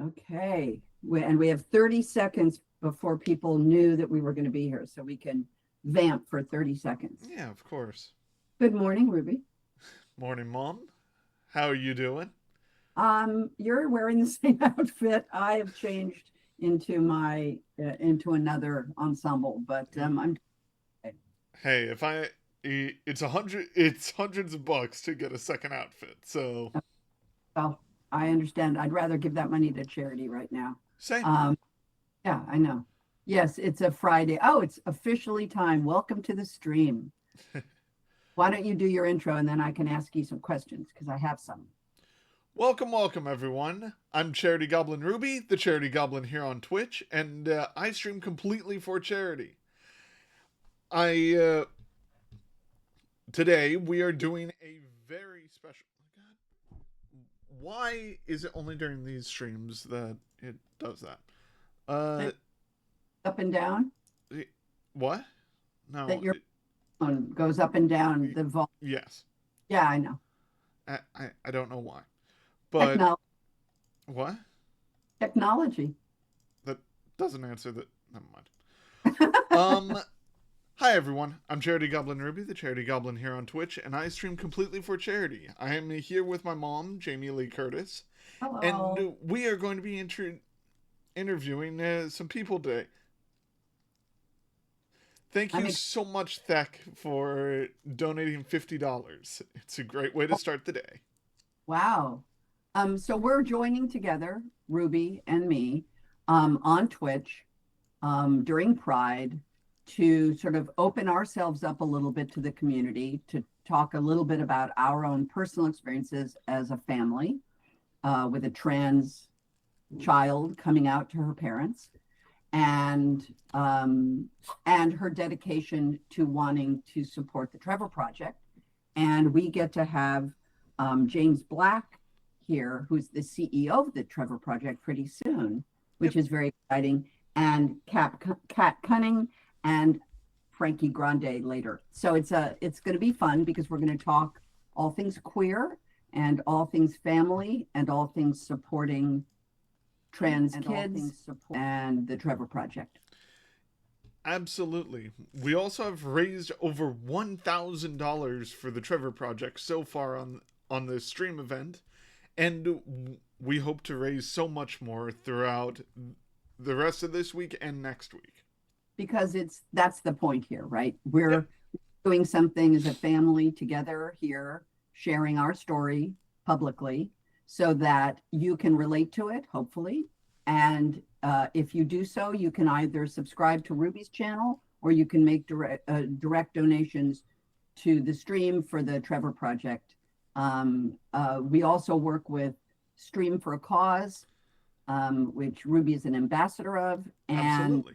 Okay, and we have 30 seconds before people knew that we were going to be here, so we can vamp for 30 seconds. Yeah, of course. Good morning, Ruby. Morning, Mom. How are you doing? You're wearing the same outfit. I have changed into another ensemble, but I'm okay. Hey, it's hundreds of bucks to get a second outfit. So Well, I understand. I'd rather give that money to charity right now. same. Um, yeah, I know. Yes, it's a Friday. Oh, it's officially time. Welcome to the stream. Why don't you do your intro and then I can ask you some questions because I have some. Welcome, everyone. I'm Charity Goblin Ruby, the Charity Goblin here on Twitch, and I stream completely for charity. I Today we are doing a very special. God, why is it only during these streams that it does that? Uh, Up and down, what? that No. your phone goes up and down the volume. Yes. Yeah, I know. I don't know why. But Technology. what? Technology. That doesn't answer that. Never mind. Um, Hi everyone. I'm Charity Goblin Ruby, the Charity Goblin here on Twitch, and I stream completely for charity. I am here with my mom, Jamie Lee Curtis, Hello. and we are going to be interviewing some people today. Thank I'm you ex- so much, Thek, for donating $50. It's a great way to start the day. wow. So we're joining together, Ruby and me, on Twitch during Pride to sort of open ourselves up a little bit to the community, to talk a little bit about our own personal experiences as a family with a trans child coming out to her parents, and and her dedication to wanting to support the Trevor Project. And we get to have Jaymes Black here, who's the CEO of the Trevor Project, pretty soon, Yep, which is very exciting, and Cat Cunning and Frankie Grande later. So it's going to be fun because we're going to talk all things queer and all things family and all things supporting trans kids and the Trevor Project. absolutely. We also have raised over $1,000 for the Trevor Project so far on this stream event, and we hope to raise so much more throughout the rest of this week and next week. Because that's the point here, right? Yep, We're doing something as a family together here, sharing our story publicly so that you can relate to it, hopefully. And if you do so, you can either subscribe to Ruby's channel or you can make direct donations to the stream for the Trevor Project. We also work with Stream for a Cause, which Ruby is an ambassador of, and absolutely.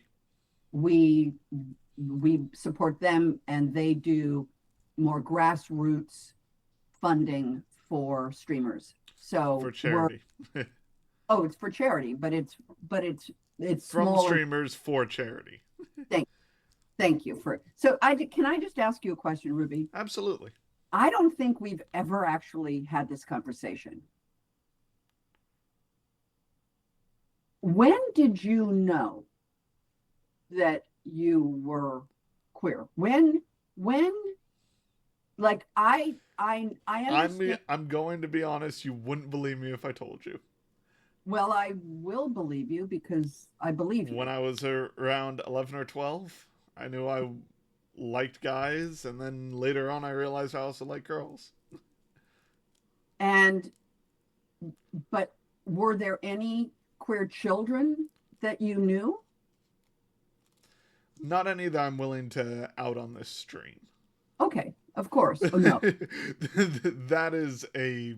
we we support them, and they do more grassroots funding for streamers. For So we're charity. oh, it's for charity, but it's From smaller. streamers for charity. Thank thank you for so I can I just ask you a question, Ruby? Absolutely. I don't think we've ever actually had this conversation. When did you know that you were queer? When like I understand. I'm going to be honest, you wouldn't believe me if I told you. Well, I will believe you because I believe When you. I was around 11 or 12, I knew I liked guys, and then later on I realized I also like girls. And but were there any queer children that you knew? Not any that I'm willing to out on this stream. Okay, of course. Oh no. that is a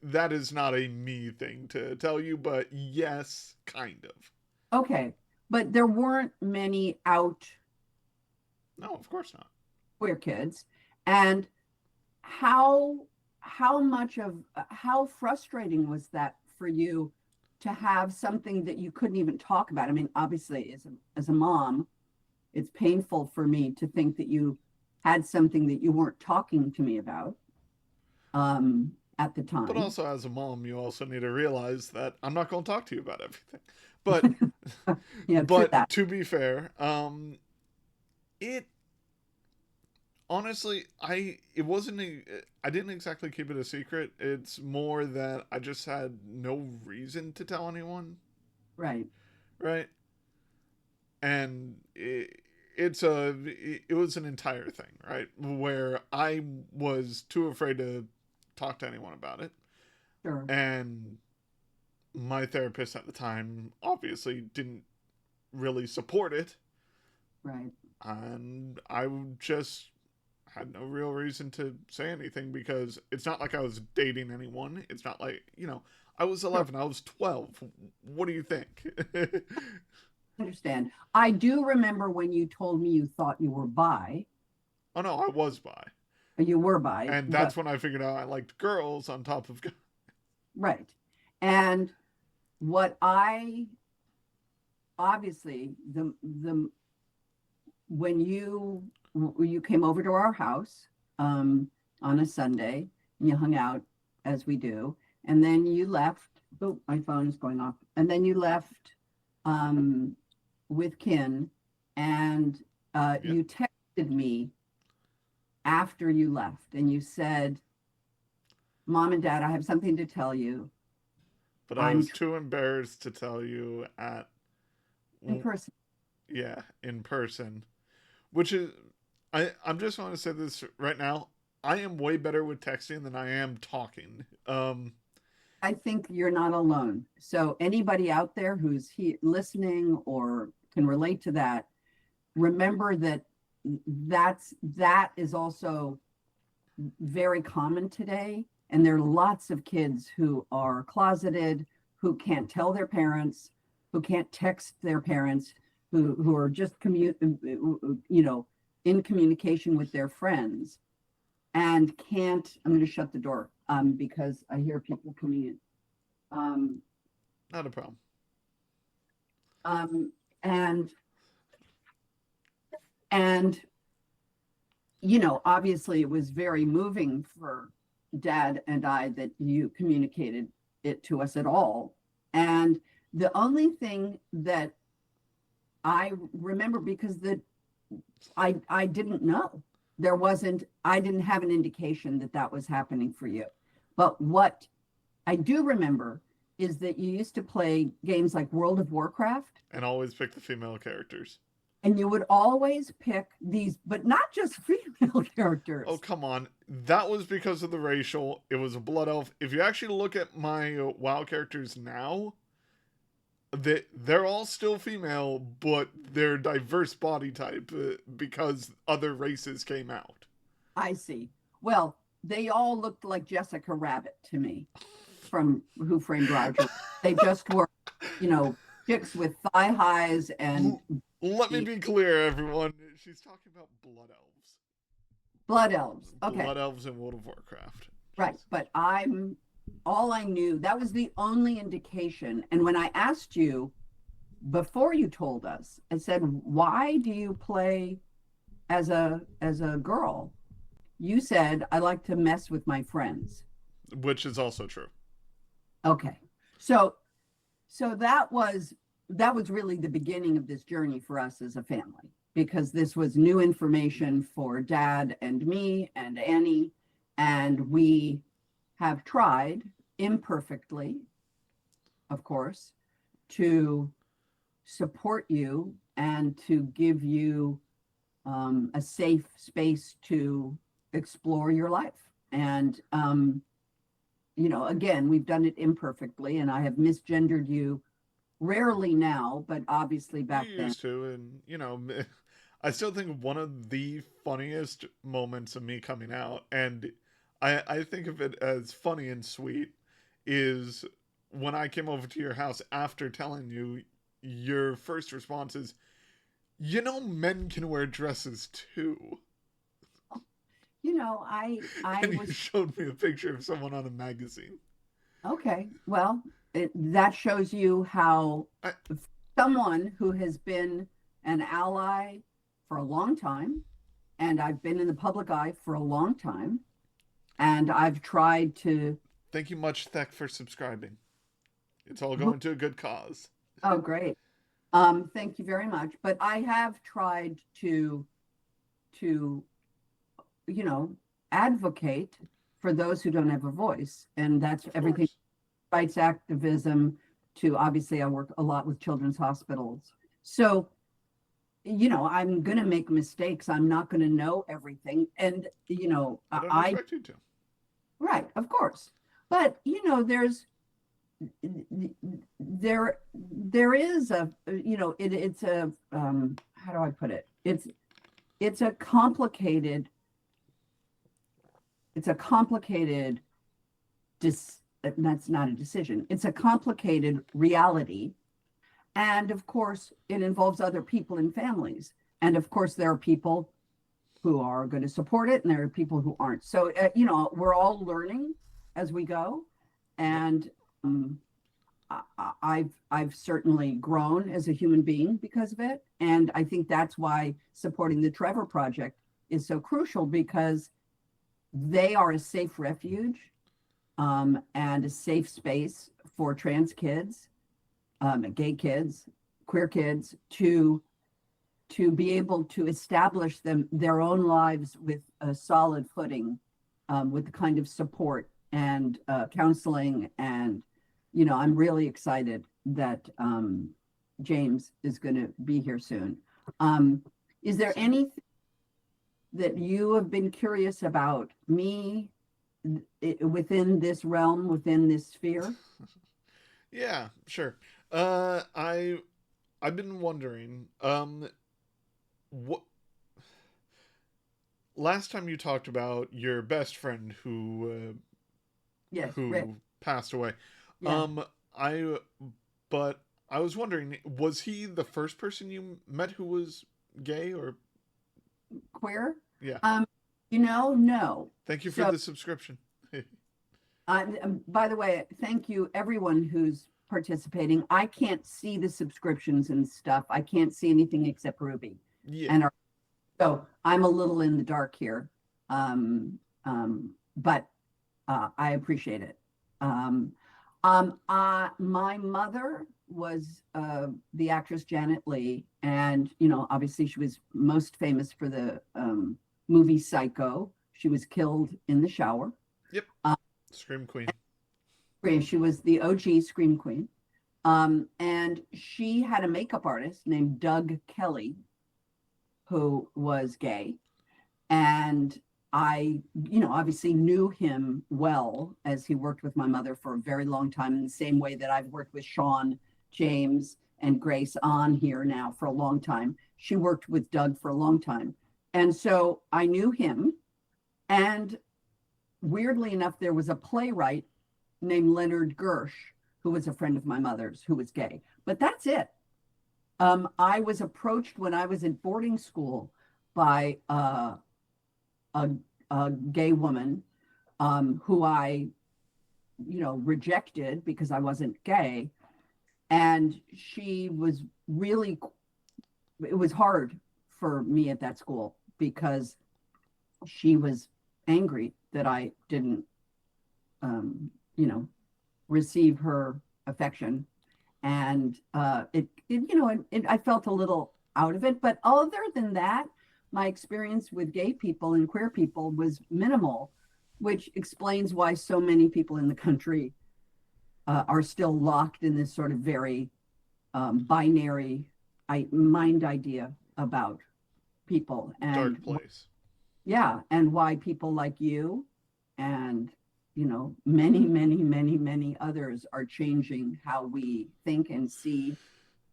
that is not a me thing to tell you, but yes, kind of. Okay. But there weren't many out No, of course not. queer kids. And how how much of how frustrating was that for you to have something that you couldn't even talk about? I mean, obviously as a mom, it's painful for me to think that you had something that you weren't talking to me about. Um, at the But time. also, as a mom, you also need to realize that I'm not going to talk to you about everything. But, Yeah, true but that. to be fair, it honestly, it wasn't I didn't exactly keep it a secret. It's more that I just had no reason to tell anyone, Right. right? And it was an entire thing, right? Where I was too afraid to talk to anyone about it, Sure. and my therapist at the time obviously didn't really support it, Right. and I just had no real reason to say anything because it's not like I was dating anyone. It's not like, I was Sure. 11, I was 12. What do you think? Understand. I do remember when you told me you thought you were bi. Oh no, I was bi. You were bi, And but that's when I figured out I liked girls on top of guys. right. And what I obviously the when you came over to our house um, on a Sunday and you hung out as we do, and then you left. Oh, my phone is going off. And then you left um, with Kin, and Yep. you texted me after you left, and you said, "Mom and Dad, I have something to tell you. But I I'm was too embarrassed to tell you in person." yeah, in person. Which is, I'm just going to say this right now. I am way better with texting than I am talking. I think you're not alone. So anybody out there who's listening or can relate to that, remember that that is also very common today. And there are lots of kids who are closeted, who can't tell their parents, who can't text their parents, who are just in communication with their friends and can't. I'm going to shut the door because I hear people coming in. Um, Not a problem. um, and and obviously it was very moving for Dad and I that you communicated it to us at all. And the only thing that I remember, because I didn't know, I didn't have an indication that that was happening for you. But what I do remember is that you used to play games like World of Warcraft, And always pick the female characters. and you would always pick these, but not just female Oh, characters. come on. That was because of the racial. It was a blood elf. If you actually look at my WoW characters now, they're all still female, but they're diverse body type because other races came out. I see. Well, they all looked like Jessica Rabbit to me from Who Framed Roger. They just were, you know, chicks with thigh highs and Let me be clear, everyone. She's talking about blood elves. blood elves. Okay, Blood elves in World of Warcraft. right. But all I knew, that was the only indication. And when I asked you before you told us, I said, why do you play as a girl? You said, I like to mess with my friends. Which is also true. Okay. So that was really the beginning of this journey for us as a family, because this was new information for Dad and me and Annie, and we have tried imperfectly, of course, to support you and to give you a safe space to explore your life. And again, we've done it imperfectly, and I have misgendered you rarely now, but obviously You back then. used to, and I still think one of the funniest moments of me coming out, and I think of it as funny and sweet, is when I came over to your house after telling you. Your first response is, men can wear dresses too. I And you was showed me a picture of someone on a magazine. okay. Well, that shows you how I, someone who has been an ally for a long time, and I've been in the public eye for a long time, and I've tried to Thank you much, Thek, for subscribing. It's all going to a good cause. Oh, great. Thank you very much. But I have tried to, you know, advocate for those who don't have a voice. And that's Of everything, course. rights activism to obviously I work a lot with children's hospitals. So, I'm going to make mistakes. I'm not going to know everything. And, I don't expect you to. right, of course. But, there is a, it's a, how do I put it? It's a complicated, it's a complicated, that's not a decision. It's a complicated reality. And of course, it involves other people and families. And of course, there are people who are going to support it and there are people who aren't. So, we're all learning as we go. Yep. And I've certainly grown as a human being because of it. And I think that's why supporting the Trevor Project is so crucial, because they are a safe refuge and a safe space for trans kids, gay kids, queer kids to be able to establish their own lives with a solid footing, with the kind of support and counseling. And I'm really excited that Jaymes is going to be here soon. Is there anything that you have been curious about me within this realm, within this sphere? Yeah, sure. I've been wondering, what last time you talked about your best friend Yes, Rick. who passed away. Yeah. I but I was wondering, was he the first person you met who was gay, or Queer? yeah. No. Thank you for So, the subscription. by the way, thank you everyone who's participating. I can't see the subscriptions and stuff. I can't see anything except Ruby. Yeah. And so I'm a little in the dark here. But I appreciate it. My mother was the actress Janet Leigh, and obviously she was most famous for the movie Psycho. She was killed in the shower. Yep. Scream Queen. She was the OG Scream Queen. And she had a makeup artist named Doug Kelly, who was gay. And I, obviously knew him well, as he worked with my mother for a very long time, in the same way that I've worked with Sean, Jaymes, and Grace on here now for a long time. She worked with Doug for a long time. And so I knew him. And weirdly enough, there was a playwright named Leonard Gersh, who was a friend of my mother's, who was gay. But that's it. I was approached when I was in boarding school by a gay woman who I, rejected because I wasn't gay. And she was really, it was hard for me at that school because she was angry that I didn't, receive her affection. And I felt a little out of it. But other than that, my experience with gay people and queer people was minimal, which explains why so many people in the country are still locked in this sort of very binary mind idea about people. And Dark place. yeah, and why people like you and many, many, many, many others are changing how we think and see.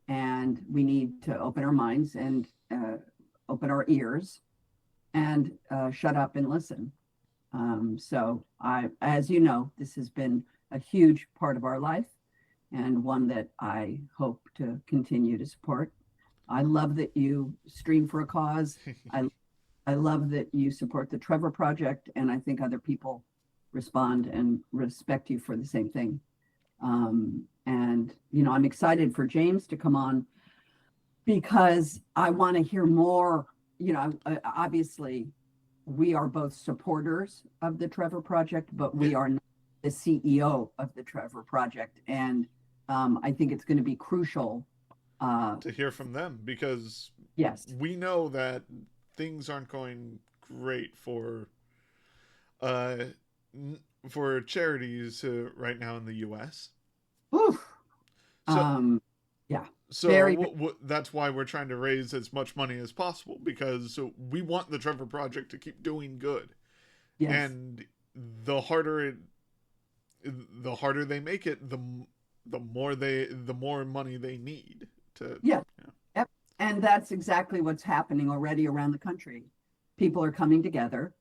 And we need to open our minds and open our ears and shut up and listen. So as you know, this has been a huge part of our life and one that I hope to continue to support. I love that you stream for a cause. I love that you support the Trevor Project, and I think other people respond and respect you for the same thing. And I'm excited for Jaymes to come on because I want to hear more. Obviously we are both supporters of the Trevor Project, but we are not the CEO of the Trevor Project, and I think it's going to be crucial. To hear from them, because Yes. we know that things aren't going great uh, for charities right now in the U.S. Oof. So, Yeah. so Very, that's why we're trying to raise as much money as possible, because we want the Trevor Project to keep doing good, yes. and the harder they make it, the more money they need to. Yeah. Yeah. Yep. And that's exactly what's happening already around the country. People are coming together,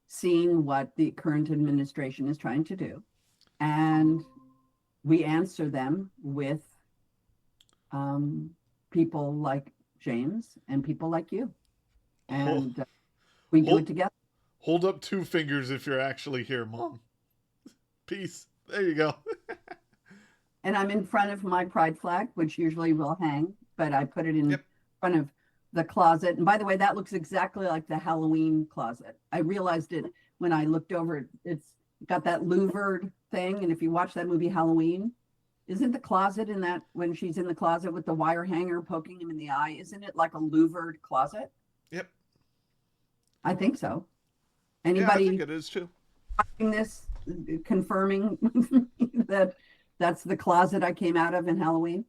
seeing what the current administration is trying to do, and we answer them with people like Jaymes and people like you, Hold, and we do hold, it together. hold up 2 fingers if you're actually here, Mom. Peace. There you go. And I'm in front of my pride flag, which usually will hang, but I put it in Yep. front of the closet. And by the way, that looks exactly like the Halloween closet. I realized it when I looked over. It's got that louvered thing. And if you watch that movie Halloween, isn't the closet in that when she's in the closet with the wire hanger poking him in the eye, isn't it like a louvered closet? Yep. I think so. Yeah, I think Anybody it is too. watching this confirming that that's the closet I came out of in Halloween?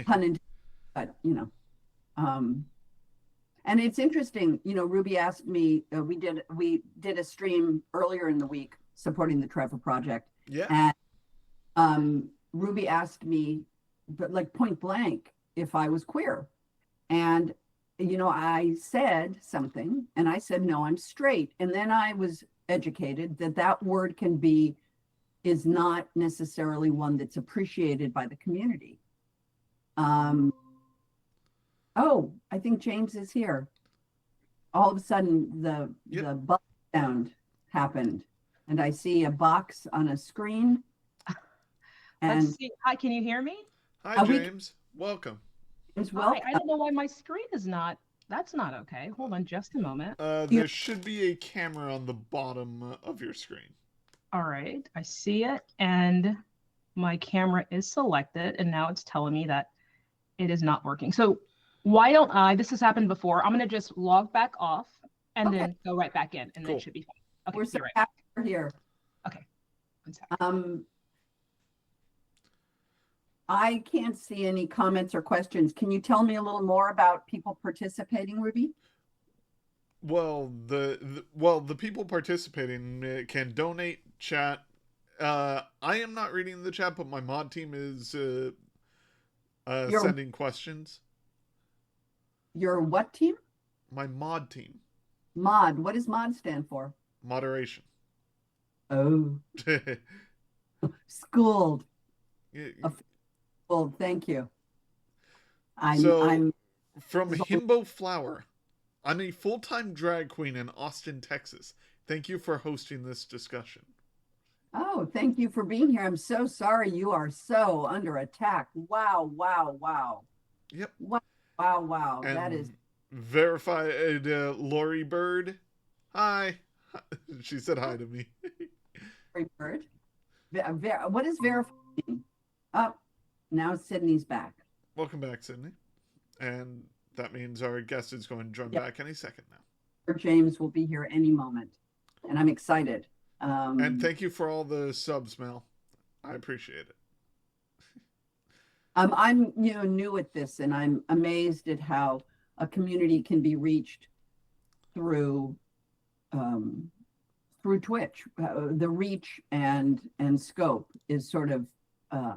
Pun intended, but and it's interesting. Ruby asked me. We did a stream earlier in the week supporting the Trevor Project, Yeah. and Ruby asked me, but like point blank, if I was queer, and I said something, and I said no, I'm straight, and then I was educated that that word is not necessarily one that's appreciated by the community. Oh, I think Jaymes is here. All of a sudden, Yep. the buzz sound happened, and I see a box on a screen. Let's And see. Hi, can you hear me? Hi, we- Jaymes. Welcome. as Hi, well. I don't know why my screen is not. That's not okay. Hold on just a moment. There should be a camera on the bottom of your screen. All right, I see it, and my camera is selected, and now it's telling me that it is not working. So why don't I, this has happened before, I'm gonna just log back off and Okay. then go right back in, and then Cool. it should be fine. Okay, We're so be right. happy you're here. Okay, 1 second. I can't see any comments or questions. Can you tell me a little more about people participating, Ruby? Well, the people participating can donate, chat. I am not reading the chat, but my mod team is sending questions. Your what team? My mod team. Mod. What does mod stand for? Moderation. Oh, schooled. Well, thank you. I'm From Himbo Flower. I'm a full-time drag queen in Austin, Texas. Thank you for hosting this discussion. Oh, thank you for being here. I'm so sorry you are so under attack. Wow, wow, wow. Yep. Wow, wow, wow. And That is verified Lori Bird. Hi. She said hi to me. very bird. What is verifying? Oh, now Sydney's back. Welcome back, Sydney. And that means our guest is going to join back any second now. Jaymes will be here any moment, and I'm excited. And thank you for all the subs, Mel. I appreciate it. I'm new at this, and I'm amazed at how a community can be reached through Twitch. The reach and scope is sort of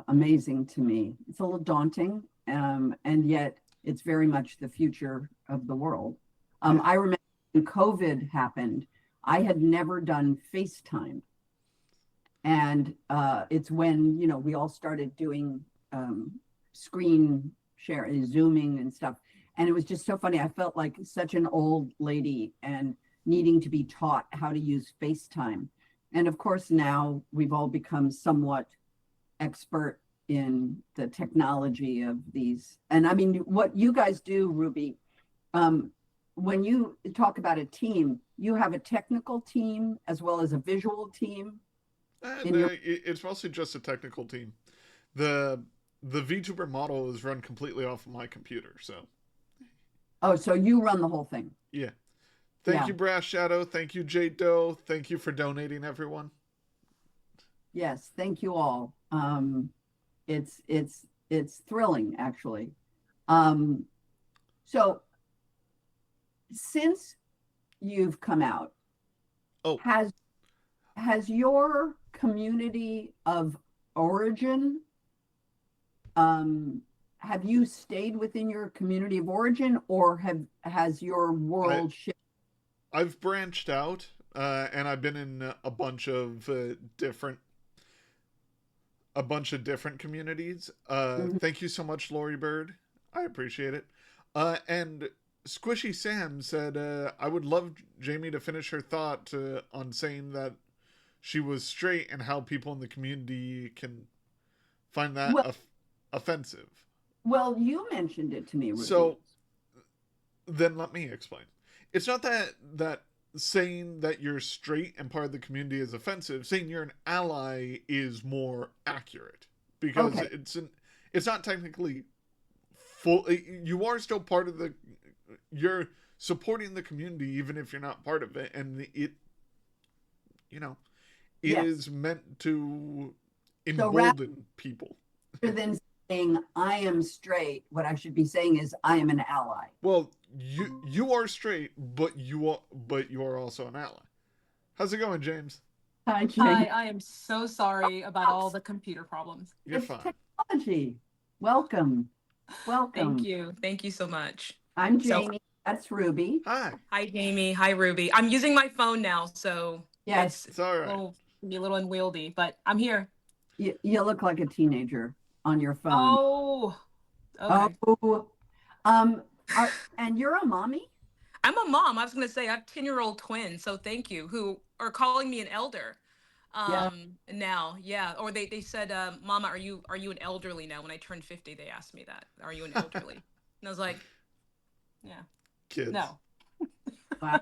amazing to me. It's a little daunting, and yet it's very much the future of the world. I remember when COVID happened, I had never done FaceTime. And it's when, we all started doing screen share, Zooming and stuff. And it was just so funny. I felt like such an old lady and needing to be taught how to use FaceTime. And of course, now we've all become somewhat expert in the technology of these. And I mean, what you guys do, Ruby, when you talk about a team, you have a technical team as well as a visual team. And in your it's mostly just a technical team. The the VTuber model is run completely off of my computer, so Oh, so you run the whole thing. yeah. Thank Yeah. you, Brass Shadow. Thank you, Jade Doe. Thank you for donating, everyone. Yes, thank you all. It's thrilling actually. Um, so since you've come out, Oh, has your community of origin, um, have you stayed within your community of origin, or has your I world shifted? I've branched out, and I've been in a bunch of different communities. Mhm. Thank you so much, Lori Bird. I appreciate it. And Squishy Sam said, I would love Jamie to finish her thought on saying that she was straight and how people in the community can find that Well, offensive. well, you mentioned it to me, Ruby. So then let me explain. It's not that saying that you're straight and part of the community is offensive. Saying you're an ally is more accurate because Okay. it's not technically full. You are still part of the. You're supporting the community even if you're not part of it, and you know it Yes. is meant to So rather embolden people. than saying I am straight, what I should be saying is I am an ally. Well, you are straight, but you are also an ally. How's it going, James? Hi, Hi, Jane. I am so sorry about all the computer problems. You're It's fine. technology. Welcome. Thank Welcome. you. Thank you so much. I'm So, Jamie. That's Ruby. Hi. hi, Jamie. Hi, Ruby. I'm using my phone now, so Yes, It's all right. be a little unwieldy, but I'm here. you look like a teenager on your phone. Oh, okay. Oh, um, and you're a mommy? I'm a mom. I was going to say I have 10-year-old twins, so thank you, who are calling me an elder. Yeah. Now, yeah. Or they said, Mama, are you an elderly now? When I turned 50, they asked me that. Are you an elderly? And I was like, yeah, Kids. no. Wow.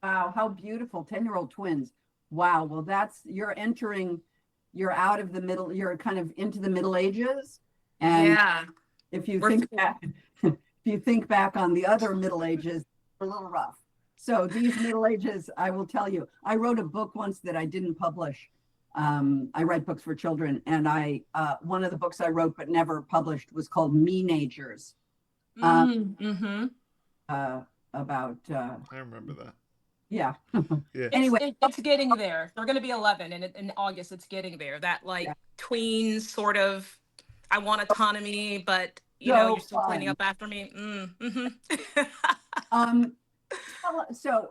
Wow. How beautiful. 10-year-old twins. Wow. Well, you're out of the middle, you're kind of into the Middle Ages. And Yeah. if you We're think back, if you think back on the other Middle Ages, they're a little rough. So these Middle Ages, I will tell you, I wrote a book once that I didn't publish. I write books for children, and one of the books I wrote but never published was called Me-nagers, mm-hmm. about I remember that. yeah. Yeah. Anyway, It's getting there. They're going to be 11, and in August it's getting there. That yeah, like tween sort of, I want autonomy, but so you're still cleaning fun. up after me. Mm-hmm. Um, so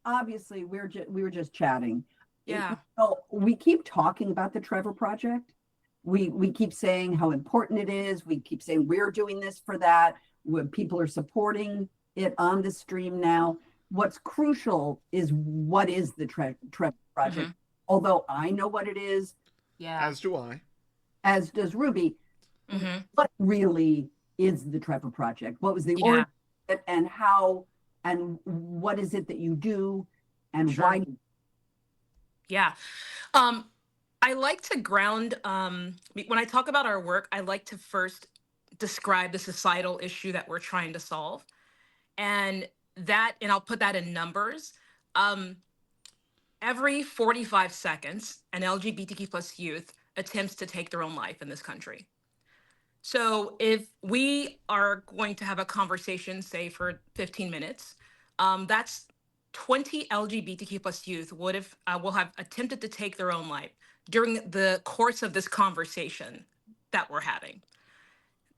obviously we were just chatting. Yeah. We keep talking about the Trevor Project. We keep saying how important it is. We keep saying we're doing this for that. When people are supporting it on the stream now. What's crucial is what is the Trevor Project. Mm-hmm. Although I know what it is, Yeah. As do I. as does Ruby. Mm-hmm. What really is the Trevor Project? What was the Yeah. origin and how and what is it that you do and Sure. why? Yeah. I like to ground, when I talk about our work, I like to first describe the societal issue that we're trying to solve. And I'll put that in numbers. Um, every 45 seconds, an LGBTQ plus youth attempts to take their own life in this country. So if we are going to have a conversation, say for 15 minutes, that's 20 LGBTQ plus youth will have attempted to take their own life during the course of this conversation that we're having.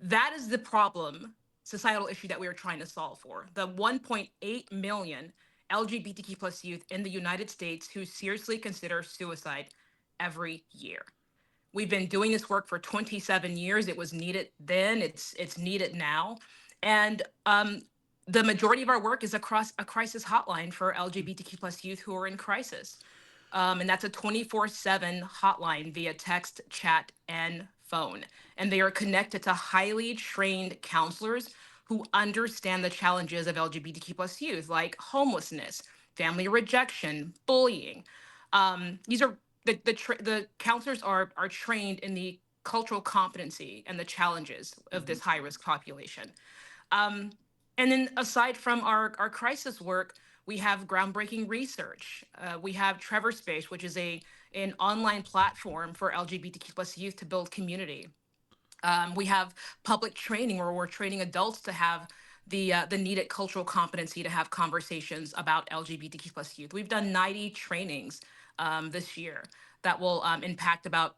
That is the problem, societal issue that we are trying to solve for. The 1.8 million LGBTQ plus youth in the United States who seriously consider suicide every year. We've been doing this work for 27 years. It was needed then. It's needed now, and the majority of our work is across a crisis hotline for LGBTQ plus youth who are in crisis, and that's a 24/7 hotline via text, chat, and phone. And they are connected to highly trained counselors who understand the challenges of LGBTQ plus youth, like homelessness, family rejection, bullying. These are the counselors are trained in the cultural competency and the challenges of this high risk population. Um, and then aside from our crisis work, we have groundbreaking research. We have Trevor Space, which is an online platform for LGBTQ plus youth to build community. We have public training where we're training adults to have the needed cultural competency to have conversations about LGBTQ plus youth. We've done 90 trainings this year that will impact about,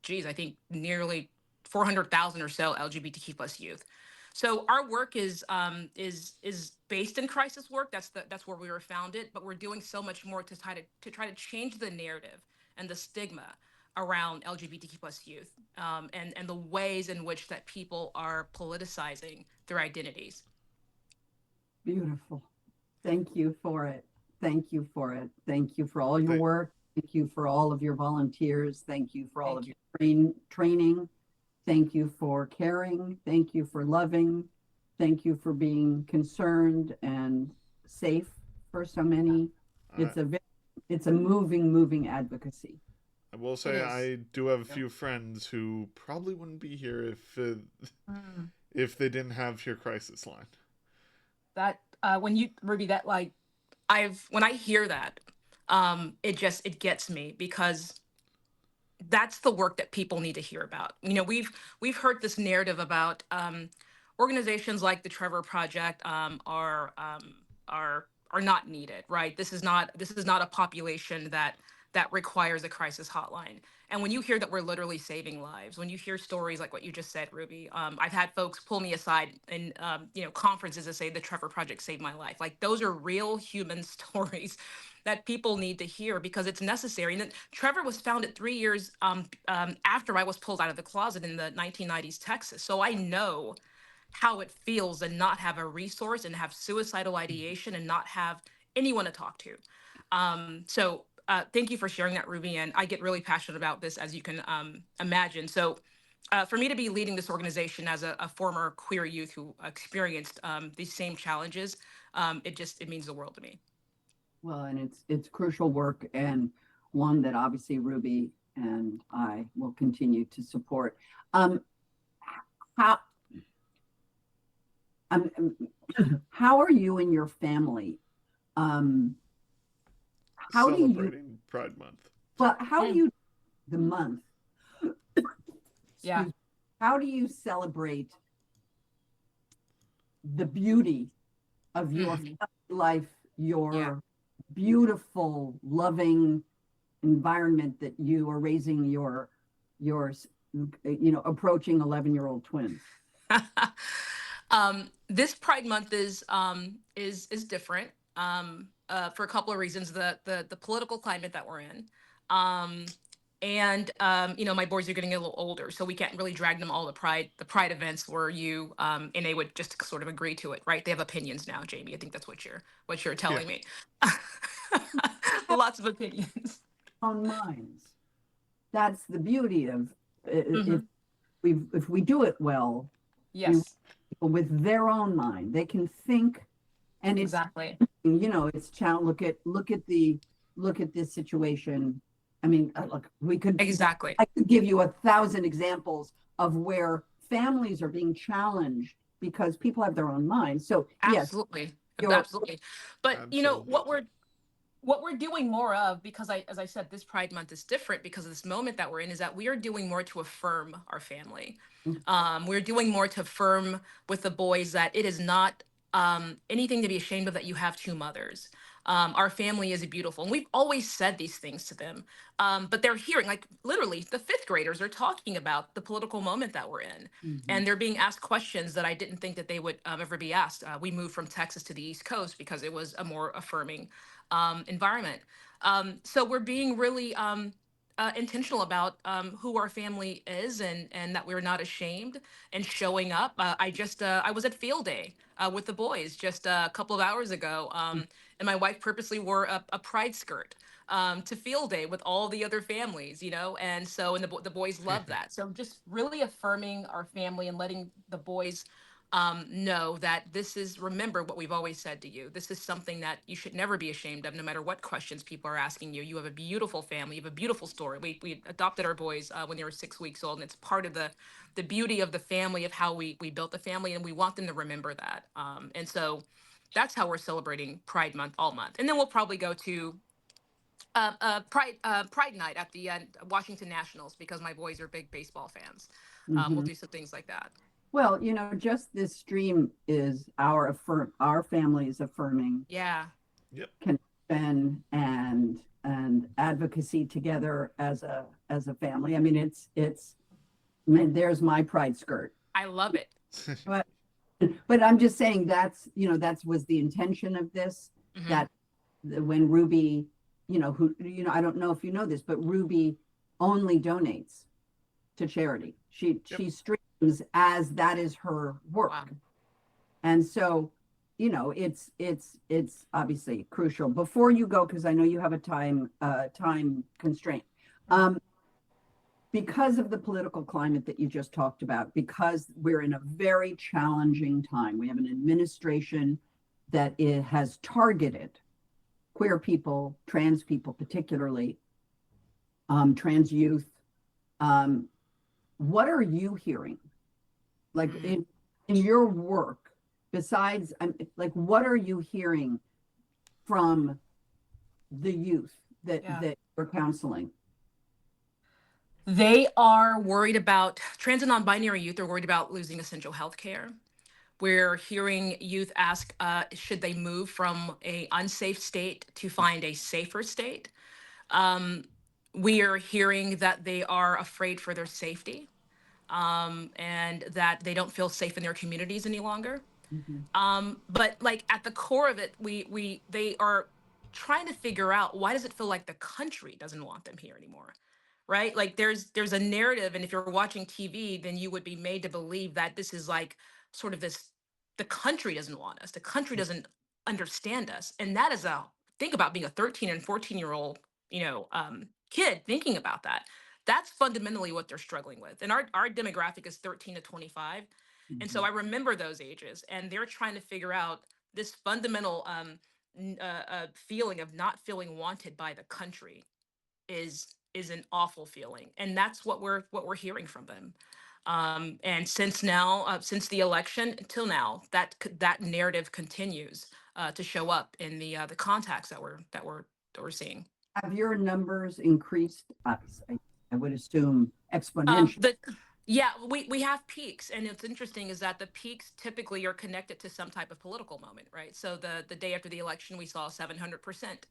geez, I think nearly 400,000 or so LGBTQ plus youth. So our work is based in crisis work. That's where we were founded, but we're doing so much more to try to change the narrative and the stigma around LGBTQ plus youth, and the ways in which that people are politicizing their identities. Beautiful. Thank you for it. Thank you for it. Thank you for all your Thank- work. Thank you for all of your volunteers. Thank you for all Thank of your training. Thank you for caring. Thank you for loving. Thank you for being concerned and safe for so many. It's I, it's a moving advocacy. I will say is. I do have a few friends who probably wouldn't be here if they didn't have your crisis line. That when you Ruby, that like when I hear that, it gets me because that's the work that people need to hear about. We've heard this narrative about organizations like the Trevor Project are not needed, right? This is not a population that requires a crisis hotline. And when you hear that we're literally saving lives, when you hear stories like what you just said, Ruby, I've had folks pull me aside in conferences to say the Trevor Project saved my life. Like those are real human stories that people need to hear because it's necessary. And then Trevor was founded 3 years after I was pulled out of the closet in the 1990s Texas. So I know how it feels to not have a resource and have suicidal ideation and not have anyone to talk to. So thank you for sharing that, Ruby. And I get really passionate about this, as you can imagine. So for me to be leading this organization as a former queer youth who experienced these same challenges, it means the world to me. Well, and it's crucial work and one that obviously Ruby and I will continue to support. How um, how are you and your family? Um, how do you Celebrating Pride Month. well? How do you the month? Yeah. Excuse me. How do you celebrate the beauty of your Mhm. life, your Yeah. beautiful, loving environment that you are raising your approaching 11-year-old twins? This Pride Month is different for a couple of reasons. The political climate that we're in, um, and my boys are getting a little older, so we can't really drag them all to the Pride events where you and they would just sort of agree to it, right? They have opinions now, Jamie. I think that's what you're Yeah. telling me. Lots of opinions. On minds. That's the beauty of if Mhm. we do it well, Yes, with their own mind, they can think, and exactly. it's challenge. Look at this situation. I mean, look, Exactly. I could give you 1,000 examples of where families are being challenged because people have their own minds. So yes, Absolutely. you're Absolutely. But Absolutely. what we're doing more of, because as I said, this Pride Month is different because of this moment that we're in, is that we are doing more to affirm our family. We're doing more to affirm with the boys that it is not anything to be ashamed of that you have two mothers. Our family is beautiful. And we've always said these things to them. But they're hearing, like literally, the fifth graders are talking about the political moment that we're in. Mhm. And they're being asked questions that I didn't think that they would ever be asked. We moved from Texas to the East Coast because it was a more affirming environment. So we're being really intentional about who our family is and that we're not ashamed and showing up. I was at field day with the boys just a couple of hours ago, and my wife purposely wore a pride skirt to field day with all the other families, and so and the boys love that. So just really affirming our family and letting the boys know that this is, remember what we've always said to you. This is something that you should never be ashamed of, no matter what questions people are asking you. You have a beautiful family, you have a beautiful story. We adopted our boys when they were 6 weeks old, and it's part of the beauty of the family, of how we built the family, and we want them to remember that. And so that's how we're celebrating Pride Month all month. And then we'll probably go to Pride Night at the Washington Nationals, because my boys are big baseball fans. We'll Mhm. do some things like that. Well, just this stream is our family is affirming Yeah. Yep. connection and advocacy together as a family. I mean, I mean, there's my pride skirt. I love it. But but I'm just saying that's was the intention of this, Mhm. that when Ruby, who, I don't know if you know this, but Ruby only donates to charity. She streams as that is her work. Wow. And so, it's obviously crucial. Before you go, because I know you have a time constraint. Because of the political climate that you just talked about, because we're in a very challenging time, we have an administration that has targeted queer people, trans people, particularly trans youth. What are you hearing? Like in your work, besides, like, what are you hearing from the youth that you're counseling? They are worried about, trans and non-binary youth are worried about losing essential health care. We're hearing youth ask, should they move from a unsafe state to find a safer state? We are hearing that they are afraid for their safety, and that they don't feel safe in their communities any longer. But like at the core of it, they are trying to figure out, why does it feel like the country doesn't want them here anymore? Right? Like there's a narrative, and if you're watching TV, then you would be made to believe that this is like sort of this, the country doesn't want us, the country doesn't understand us. And that is a, think about being a 13 and 14-year-old, kid thinking about that. That's fundamentally what they're struggling with. And our demographic is 13 to 25. And so I remember those ages, and they're trying to figure out this fundamental feeling of not feeling wanted by the country is an awful feeling, and that's what we're hearing from them. And since the election until now, that narrative continues to show up in the contacts that we're seeing. Have your numbers increased? I would assume Um, exponentially. the Yeah, we have peaks, and it's interesting is that the peaks typically are connected to some type of political moment, right? So the day after the election, we saw a 700%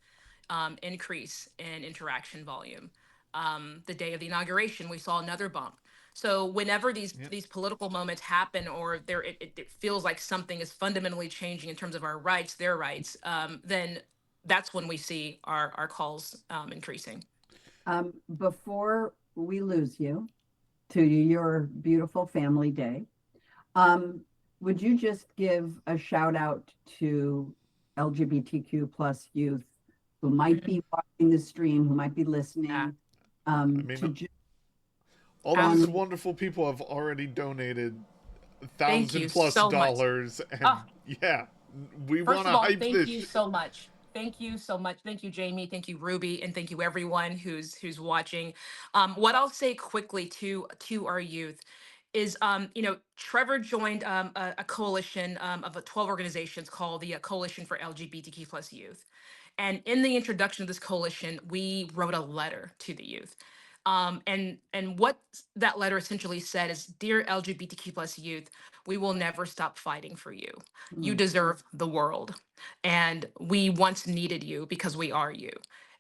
increase in interaction volume. The day of the inauguration, we saw another bump. So whenever these political moments happen, or it feels like something is fundamentally changing in terms of our rights, their rights, then that's when we see our calls increasing. Before we lose you to your beautiful family day, would you just give a shout out to LGBTQ plus youth who might be watching the stream, who might be listening? Yeah. I mean, all these wonderful people have already donated Thank you $1,000+ so much. and yeah, we want First to of all, hype thank this. you so much. Thank you so much. Thank you, Jamie. Thank you, Ruby, and thank you everyone who's watching. What I'll say quickly to our youth is, Trevor joined a coalition of 12 organizations called the Coalition for LGBTQ plus Youth. And in the introduction of this coalition, we wrote a letter to the youth. And what that letter essentially said is, dear LGBTQ plus youth, we will never stop fighting for you. You deserve the world. And we once needed you because we are you.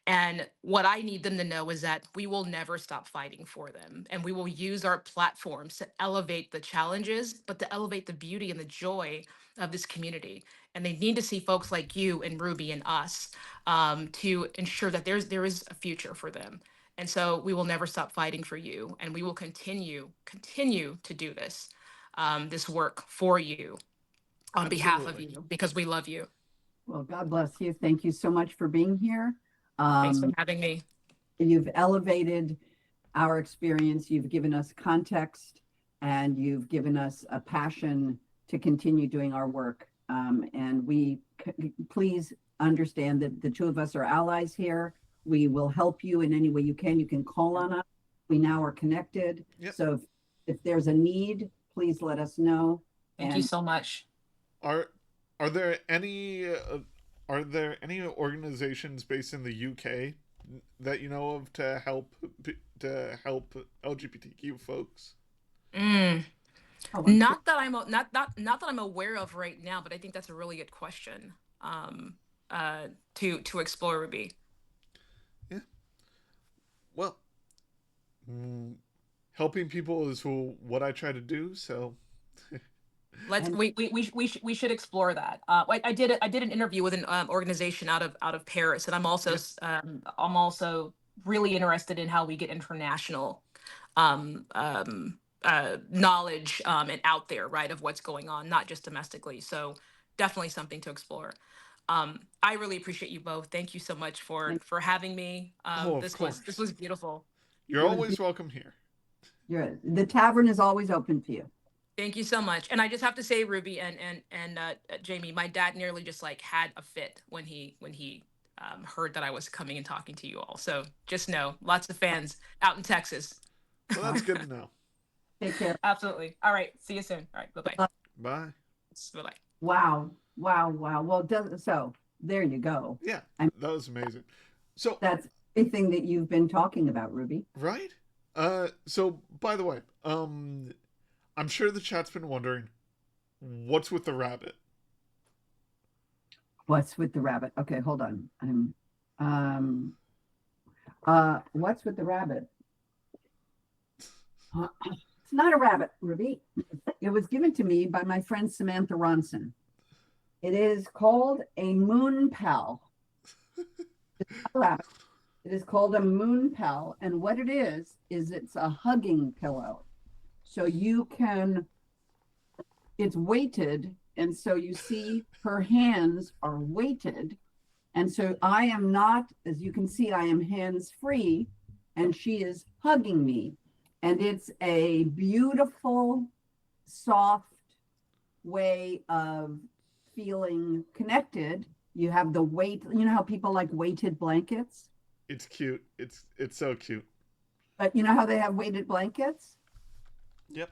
And what I need them to know is that we will never stop fighting for them. And we will use our platforms to elevate the challenges, but to elevate the beauty and the joy of this community. And they need to see folks like you and Ruby and us, to ensure that there is a future for them. And so we will never stop fighting for you, and we will continue to do this work for you, on behalf of Absolutely. you, because we love you. Well, God bless you. Thank you so much for being here. Thanks for having me. You've elevated our experience. You've given us context, and you've given us a passion to continue doing our work. And please understand that the two of us are allies here. We will help you in any way you can. You can call on us. We now are connected. Yep. So if there's a need, please let us know. Thank you so much. Are there any organizations based in the UK that you know of to help LGBTQ folks? Not that I'm aware of right now, but I think that's a really good question to explore, Ruby. Yeah. Well, helping people is what I try to do. So we should explore that. I did an interview with an organization out of Paris, and I'm also really interested in how we get international knowledge and out there, right, of what's going on, not just domestically. So definitely something to explore. I really appreciate you both. Thank you so much for having me. of course. This was beautiful. You're always welcome here. The tavern is always open to you. Thank you so much. And I just have to say, Ruby and Jamie, my dad nearly just like had a fit when he heard that I was coming and talking to you all. So just know, lots of fans out in Texas. Well, that's good to know. Take care. Absolutely. All right. See you soon. All right. Bye-bye. Bye. Bye-bye. Wow. Well, so there you go. Yeah, that was amazing. So that's everything that you've been talking about, Ruby. Right? So by the way, I'm sure the chat's been wondering, what's with the rabbit? What's with the rabbit? Okay, hold on. What's with the rabbit? It's not a rabbit, Ruby. It was given to me by my friend Samantha Ronson. It is called a moon pal. It's not a rabbit. It is called a moon pal, and what it is it's a hugging pillow. So it's weighted, and so you see her hands are weighted, and so I am not, as you can see, I am hands-free, and she is hugging me, and it's a beautiful, soft way of feeling connected. You have the weight, you know how people like weighted blankets? It's cute. It's so cute. But you know how they have weighted blankets? Yep.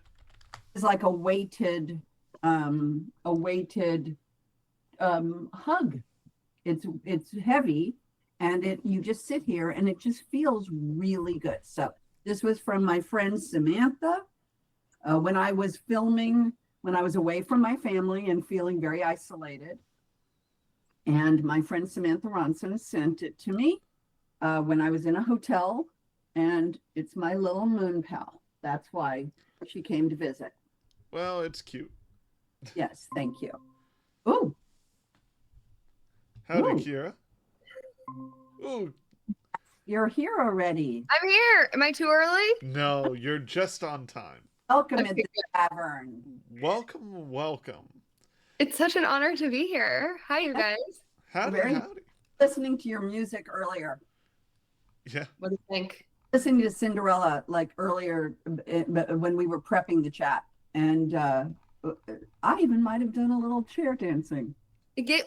It's like a weighted hug. It's heavy, and you just sit here and it just feels really good. So this was from my friend Samantha when I was filming, when I was away from my family and feeling very isolated. And my friend Samantha Ronson sent it to me when I was in a hotel, and it's my little moon pal. That's why she came to visit. Well, it's cute. Yes, thank you. Ooh. Howdy, Ooh. Kira. Ooh. You're here already. I'm here. Am I too early? No, you're just on time. Welcome at the tavern. Welcome. It's such an honor to be here. Hi, you guys. Howdy. Listening to your music earlier. Yeah. What do you think? Listening to Cinderella like earlier when we were prepping the chat, and I even might have done a little chair dancing.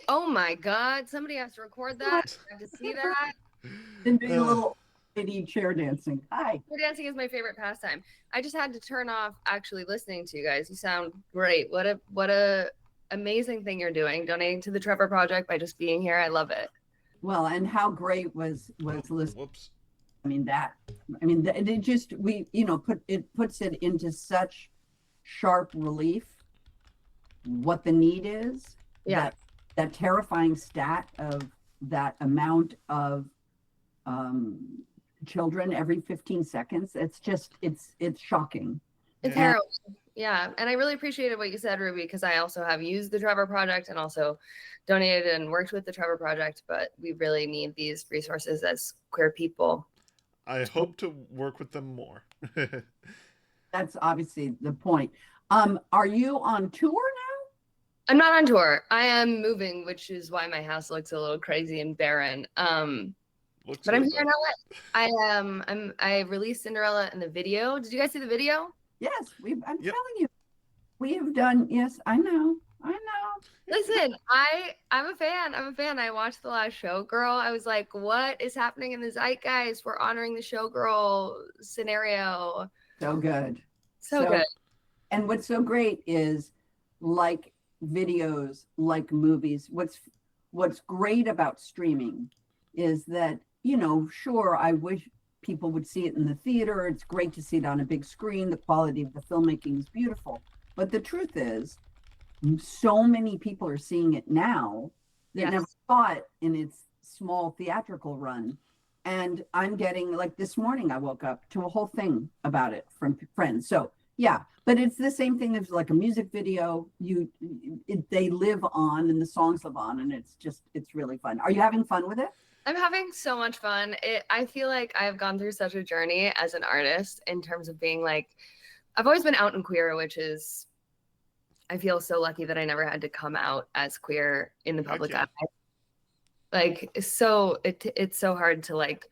Oh my God! Somebody has to record that. I have to see that. Been doing a little lady chair dancing. Hi. Chair dancing is my favorite pastime. I just had to turn off actually listening to you guys. You sound great. What a amazing thing you're doing, donating to the Trevor Project by just being here. I love it. Well, and how great was listening. Whoops. It just puts it into such sharp relief what the need is. Yeah. That terrifying stat of that amount of children every 15 seconds. It's shocking. It's Yeah. harrowing. Yeah. And I really appreciated what you said, Ruby, because I also have used the Trevor Project and also donated and worked with the Trevor Project, but we really need these resources as queer people. I hope to work with them more. That's obviously the point. Are you on tour now? I'm not on tour. I am moving, which is why my house looks a little crazy and barren. But I'm here in LA. I released Cinderella in the video. Did you guys see the video? Yes, I'm telling you. We have done, yes, I know. Listen, I'm a fan. I'm a fan. I watched the last Showgirl. I was like, what is happening in the zeitgeist? We're honoring the Showgirl scenario. So good. So good. And what's so great is, like videos, like movies, what's great about streaming is that, sure, I wish people would see it in the theater. It's great to see it on a big screen. The quality of the filmmaking is beautiful. But the truth is, so many people are seeing it now that Yes. never saw it in its small theatrical run. And I'm getting, like, this morning I woke up to a whole thing about it from friends. So yeah, but it's the same thing as like a music video. They live on, and the songs live on, and it's really fun. Are you having fun with it? I'm having so much fun. I feel like I've gone through such a journey as an artist in terms of being like, I've always been out and queer, which is, I feel so lucky that I never had to come out as queer in the public eye. Like, it's so hard to, like,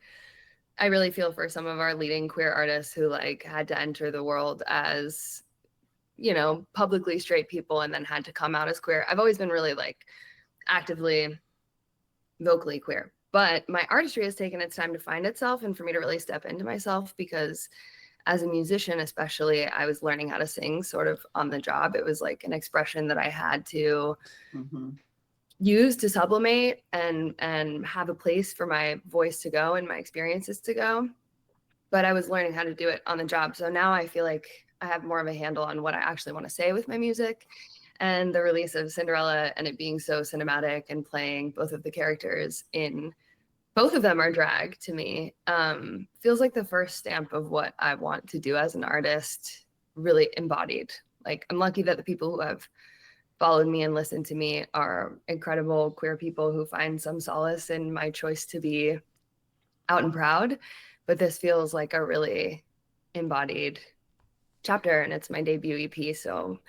I really feel for some of our leading queer artists who like had to enter the world as, publicly straight people and then had to come out as queer. I've always been really like actively, vocally queer, but my artistry has taken its time to find itself and for me to really step into myself, because as a musician, especially, I was learning how to sing sort of on the job. It was like an expression that I had to use to sublimate and have a place for my voice to go and my experiences to go. But I was learning how to do it on the job. So now I feel like I have more of a handle on what I actually want to say with my music. And the release of Cinderella and it being so cinematic and playing both of the characters in, both of them are drag to me, feels like the first stamp of what I want to do as an artist, really embodied. Like, I'm lucky that the people who have followed me and listened to me are incredible queer people who find some solace in my choice to be out and proud. But this feels like a really embodied chapter, and it's my debut EP. So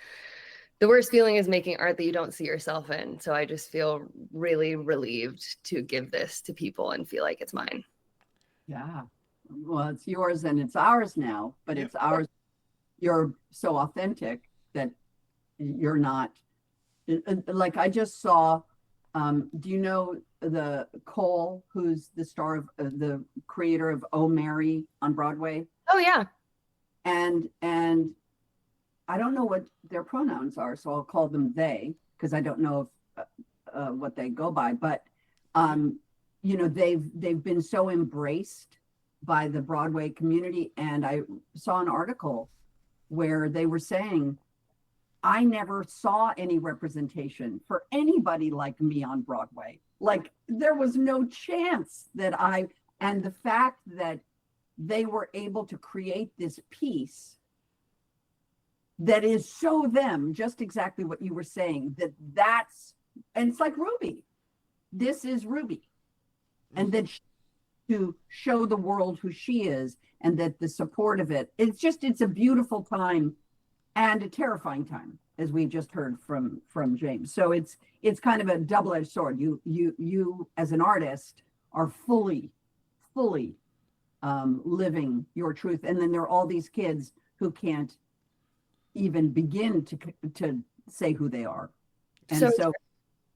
the worst feeling is making art that you don't see yourself in. So I just feel really relieved to give this to people and feel like it's mine. Yeah. Well, it's yours and it's ours now, but it's ours. You're so authentic that you're not, like, I just saw, do you know the Cole, who's the star of the creator of Oh Mary on Broadway? Oh yeah. And I don't know what their pronouns are, so I'll call them they, because I don't know if what they go by. But they've been so embraced by the Broadway community. And I saw an article where they were saying, I never saw any representation for anybody like me on Broadway. Like, there was no chance that and the fact that they were able to create this piece that is so them, just exactly what you were saying, and it's like Ruby. This is Ruby. And that to show the world who she is, and that the support of it's a beautiful time and a terrifying time, as we just heard from Jaymes. So it's kind of a double-edged sword. You as an artist are fully living your truth, and then there are all these kids who can't even begin to say who they are. And so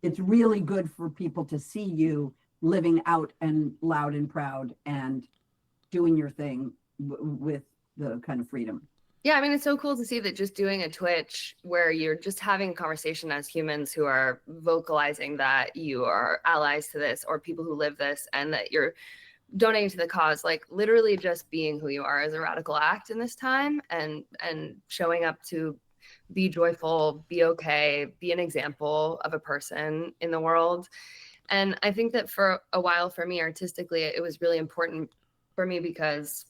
it's really good for people to see you living out and loud and proud and doing your thing with the kind of freedom. Yeah, I mean, it's so cool to see that just doing a Twitch where you're just having a conversation as humans who are vocalizing that you are allies to this or people who live this, and that you're donating to the cause. Like, literally just being who you are is a radical act in this time, and showing up to be joyful, be okay, be an example of a person in the world. And I think that for a while, for me artistically, it was really important for me because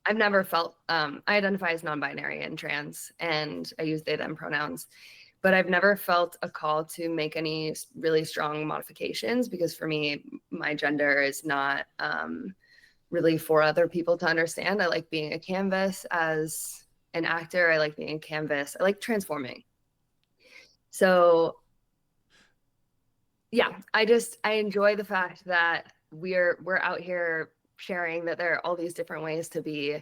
I've never felt, I identify as non-binary and trans, and I use they, them pronouns, but I've never felt a call to make any really strong modifications, because for me, my gender is not really for other people to understand. I like being a canvas as an actor. I like being a canvas. I like transforming. So yeah, I enjoy the fact that we're out here sharing that there are all these different ways to be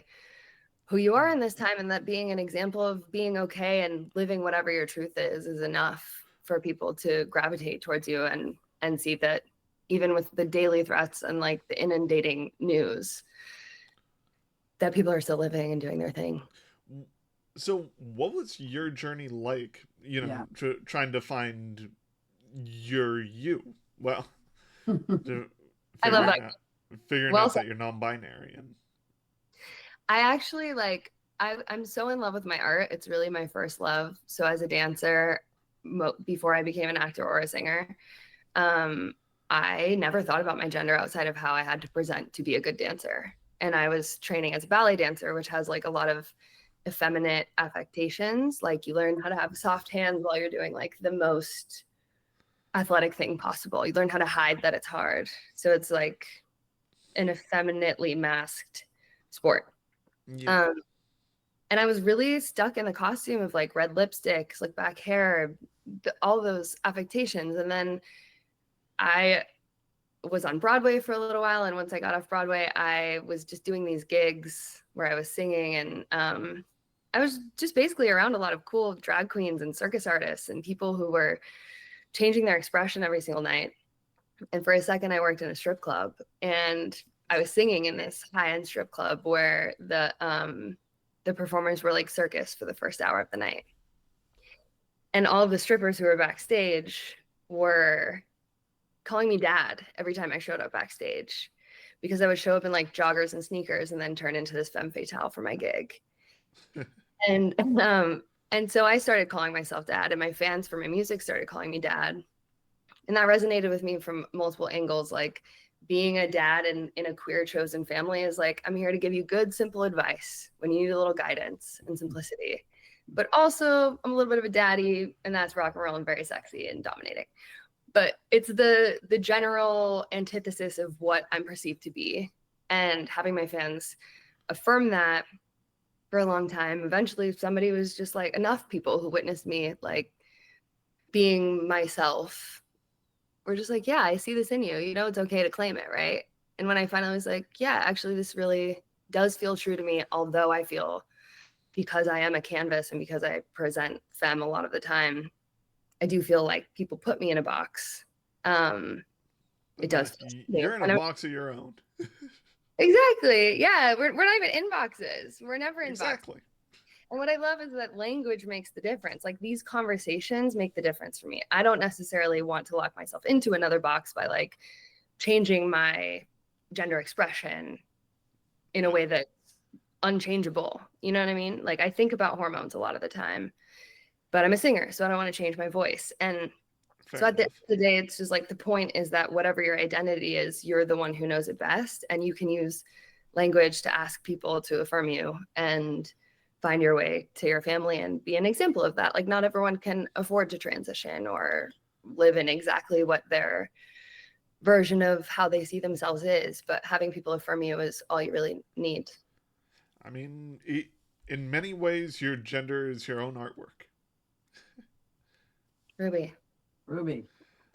who you are in this time, and that being an example of being okay and living whatever your truth is enough for people to gravitate towards you and see that even with the daily threats and like the inundating news, that people are still living and doing their thing. So, what was your journey like? You know, Yeah. trying to find your you. Well, I love that. Figuring Well out said. that you're non-binary and I actually like I'm so in love with my art. It's really my first love. So as a dancer, before I became an actor or a singer, I never thought about my gender outside of how I had to present to be a good dancer. And I was training as a ballet dancer, which has like a lot of effeminate affectations. Like you learn how to have soft hands while you're doing like the most athletic thing possible. You learn how to hide that it's hard. So it's like an effeminately masked sport. yeah. And I was really stuck in the costume of like red lipstick, slick back hair, all those affectations. And then I was on Broadway for a little while. And once I got off Broadway, I was just doing these gigs where I was singing. And I was just basically around a lot of cool drag queens and circus artists and people who were changing their expression every single night. And for a second, I worked in a strip club and I was singing in this high-end strip club where the performers were like circus for the first hour of the night. And all of the strippers who were backstage were calling me dad every time I showed up backstage, because I would show up in like joggers and sneakers and then turn into this femme fatale for my gig. And so I started calling myself dad, and my fans for my music started calling me dad. And that resonated with me from multiple angles. Like being a dad in a queer chosen family is like, I'm here to give you good, simple advice when you need a little guidance and simplicity. But also I'm a little bit of a daddy, and that's rock and roll and very sexy and dominating. But it's the general antithesis of what I'm perceived to be. And having my fans affirm that for a long time, eventually somebody was just like, enough people who witnessed me like being myself were just like, yeah, I see this in you. You know, it's okay to claim it, right? And when I finally was like, yeah, actually, this really does feel true to me, although I feel, because I am a canvas and because I present femme a lot of the time, I do feel like people put me in a box. It does. You're in a box of your own. Exactly. Yeah, we're not even in boxes. We're never in exactly. boxes. And what I love is that language makes the difference. Like these conversations make the difference for me. I don't necessarily want to lock myself into another box by like changing my gender expression in a way that's unchangeable. You know what I mean? Like I think about hormones a lot of the time, but I'm a singer, so I don't want to change my voice. And so at the end of the day, it's just like the point is that whatever your identity is, you're the one who knows it best. And you can use language to ask people to affirm you and find your way to your family and be an example of that. Like not everyone can afford to transition or live in exactly what their version of how they see themselves is, but having people affirm you is all you really need. I mean, in many ways, your gender is your own artwork. Ruby.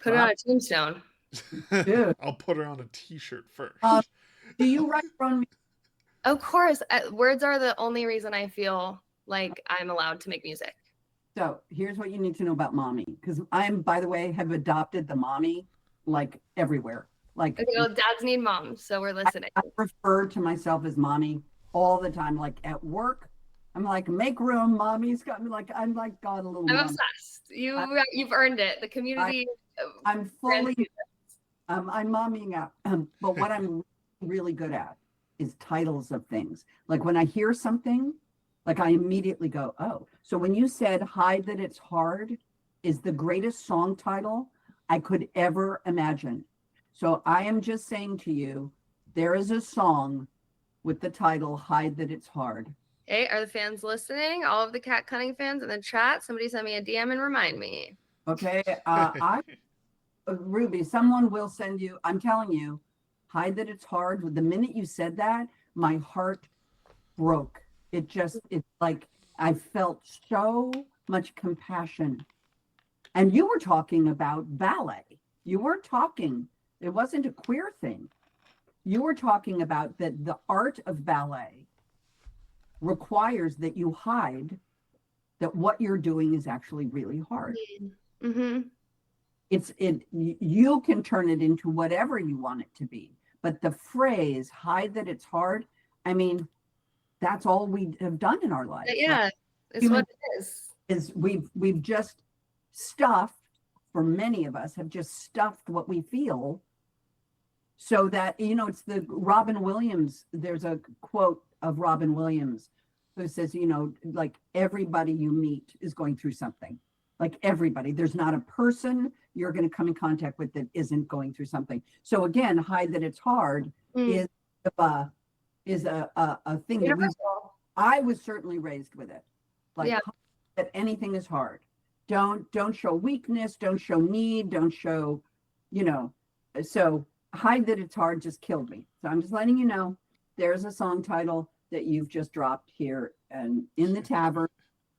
Put it on a tombstone. I'll put her on a t-shirt first. Do you write your own music? Of course. Words are the only reason I feel like I'm allowed to make music. So here's what you need to know about mommy, because I'm, by the way, have adopted the mommy like everywhere. Like, okay, well, dads need moms, so we're listening. I refer to myself as mommy all the time. Like at work, I'm like, make room, mommy's got me. Like I'm like God, a little. I'm mommy. obsessed. You've earned it. The community. I'm fully. I'm mommying out. But what I'm really good at is titles of things. Like when I hear something, like I immediately go, oh. So when you said "Hide That It's Hard" is the greatest song title I could ever imagine. So I am just saying to you, there is a song with the title "Hide That It's Hard." Hey, are the fans listening? All of the Cat Cunning fans in the chat, somebody send me a DM and remind me. Okay, Ruby, someone will send you. I'm telling you, "Hide That It's Hard." The minute you said that, my heart broke. It's like I felt so much compassion. And you were talking about ballet. You were talking. It wasn't a queer thing. You were talking about the art of ballet requires that you hide that what you're doing is actually really hard. Mm-hmm. You can turn it into whatever you want it to be, but the phrase hide that it's hard, I mean, that's all we have done in our lives. Yeah, right? it's what it Is we've just stuffed, for many of us have just stuffed what we feel, so that, you know, it's the Robin Williams, there's a quote of Robin Williams who says, you know, like everybody you meet is going through something. Like everybody, there's not a person you're going to come in contact with that isn't going through something. So again, hide that it's hard is a thing that I was certainly raised with it. Like that anything is hard. Don't show weakness, don't show need, don't show, you know. So hide that it's hard just killed me. So I'm just letting you know there's a song title that you've just dropped here and in the tavern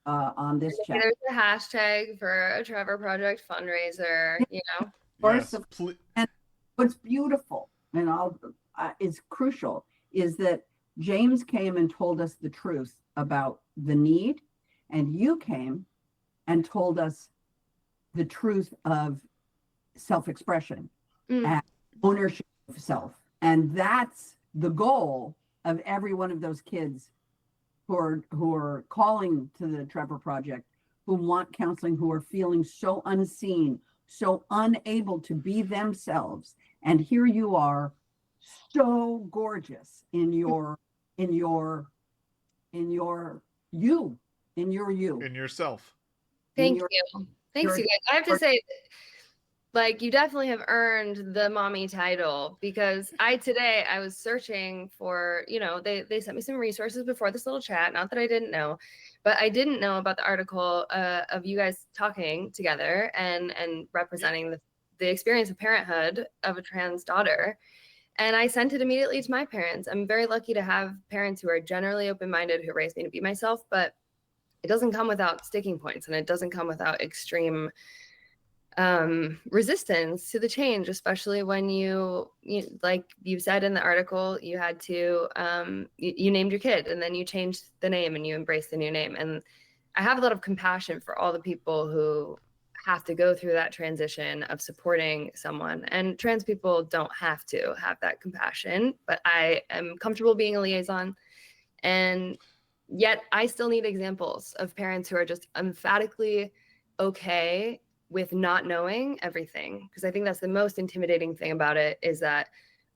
on this chat. There's a hashtag for a Trevor Project fundraiser, you know. Yes, and what's beautiful and is crucial is that Jaymes came and told us the truth about the need, and you came and told us the truth of self-expression and ownership of self. And that's the goal of every one of those kids who are calling to the Trevor Project, who want counseling, who are feeling so unseen, so unable to be themselves. And here you are, so gorgeous in your you. In yourself. Thanks, you guys. I have to say, like, you definitely have earned the mommy title, because today I was searching for, you know, they sent me some resources before this little chat, not that I didn't know, but I didn't know about the article of you guys talking together and representing the experience of parenthood of a trans daughter. And I sent it immediately to my parents. I'm very lucky to have parents who are generally open-minded, who raised me to be myself, but it doesn't come without sticking points, and it doesn't come without extreme resistance to the change, especially when you like you said in the article, you had to you named your kid, and then you changed the name and you embraced the new name. And I have a lot of compassion for all the people who have to go through that transition of supporting someone, and trans people don't have to have that compassion, but I am comfortable being a liaison. And yet I still need examples of parents who are just emphatically okay with not knowing everything, because I think that's the most intimidating thing about it, is that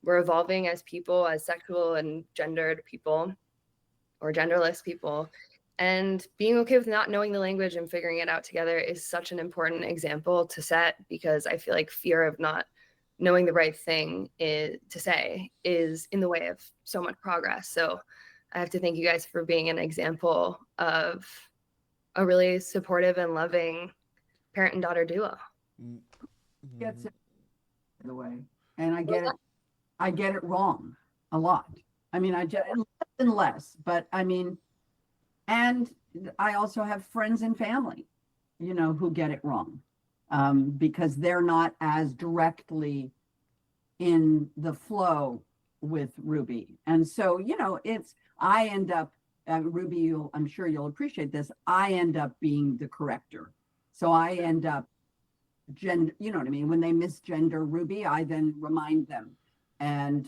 we're evolving as people, as sexual and gendered people or genderless people, and being okay with not knowing the language and figuring it out together is such an important example to set, because I feel like fear of not knowing the right thing to say is in the way of so much progress. So I have to thank you guys for being an example of a really supportive and loving parent and daughter duo. Gets it, by the way, and I get it wrong a lot. I mean, I just less and less, but I mean, and I also have friends and family, you know, who get it wrong because they're not as directly in the flow with Ruby. And so, you know, I end up, Ruby, I'm sure you'll appreciate this, I end up being the corrector. So I end up gender, you know what I mean? When they misgender Ruby, I then remind them. And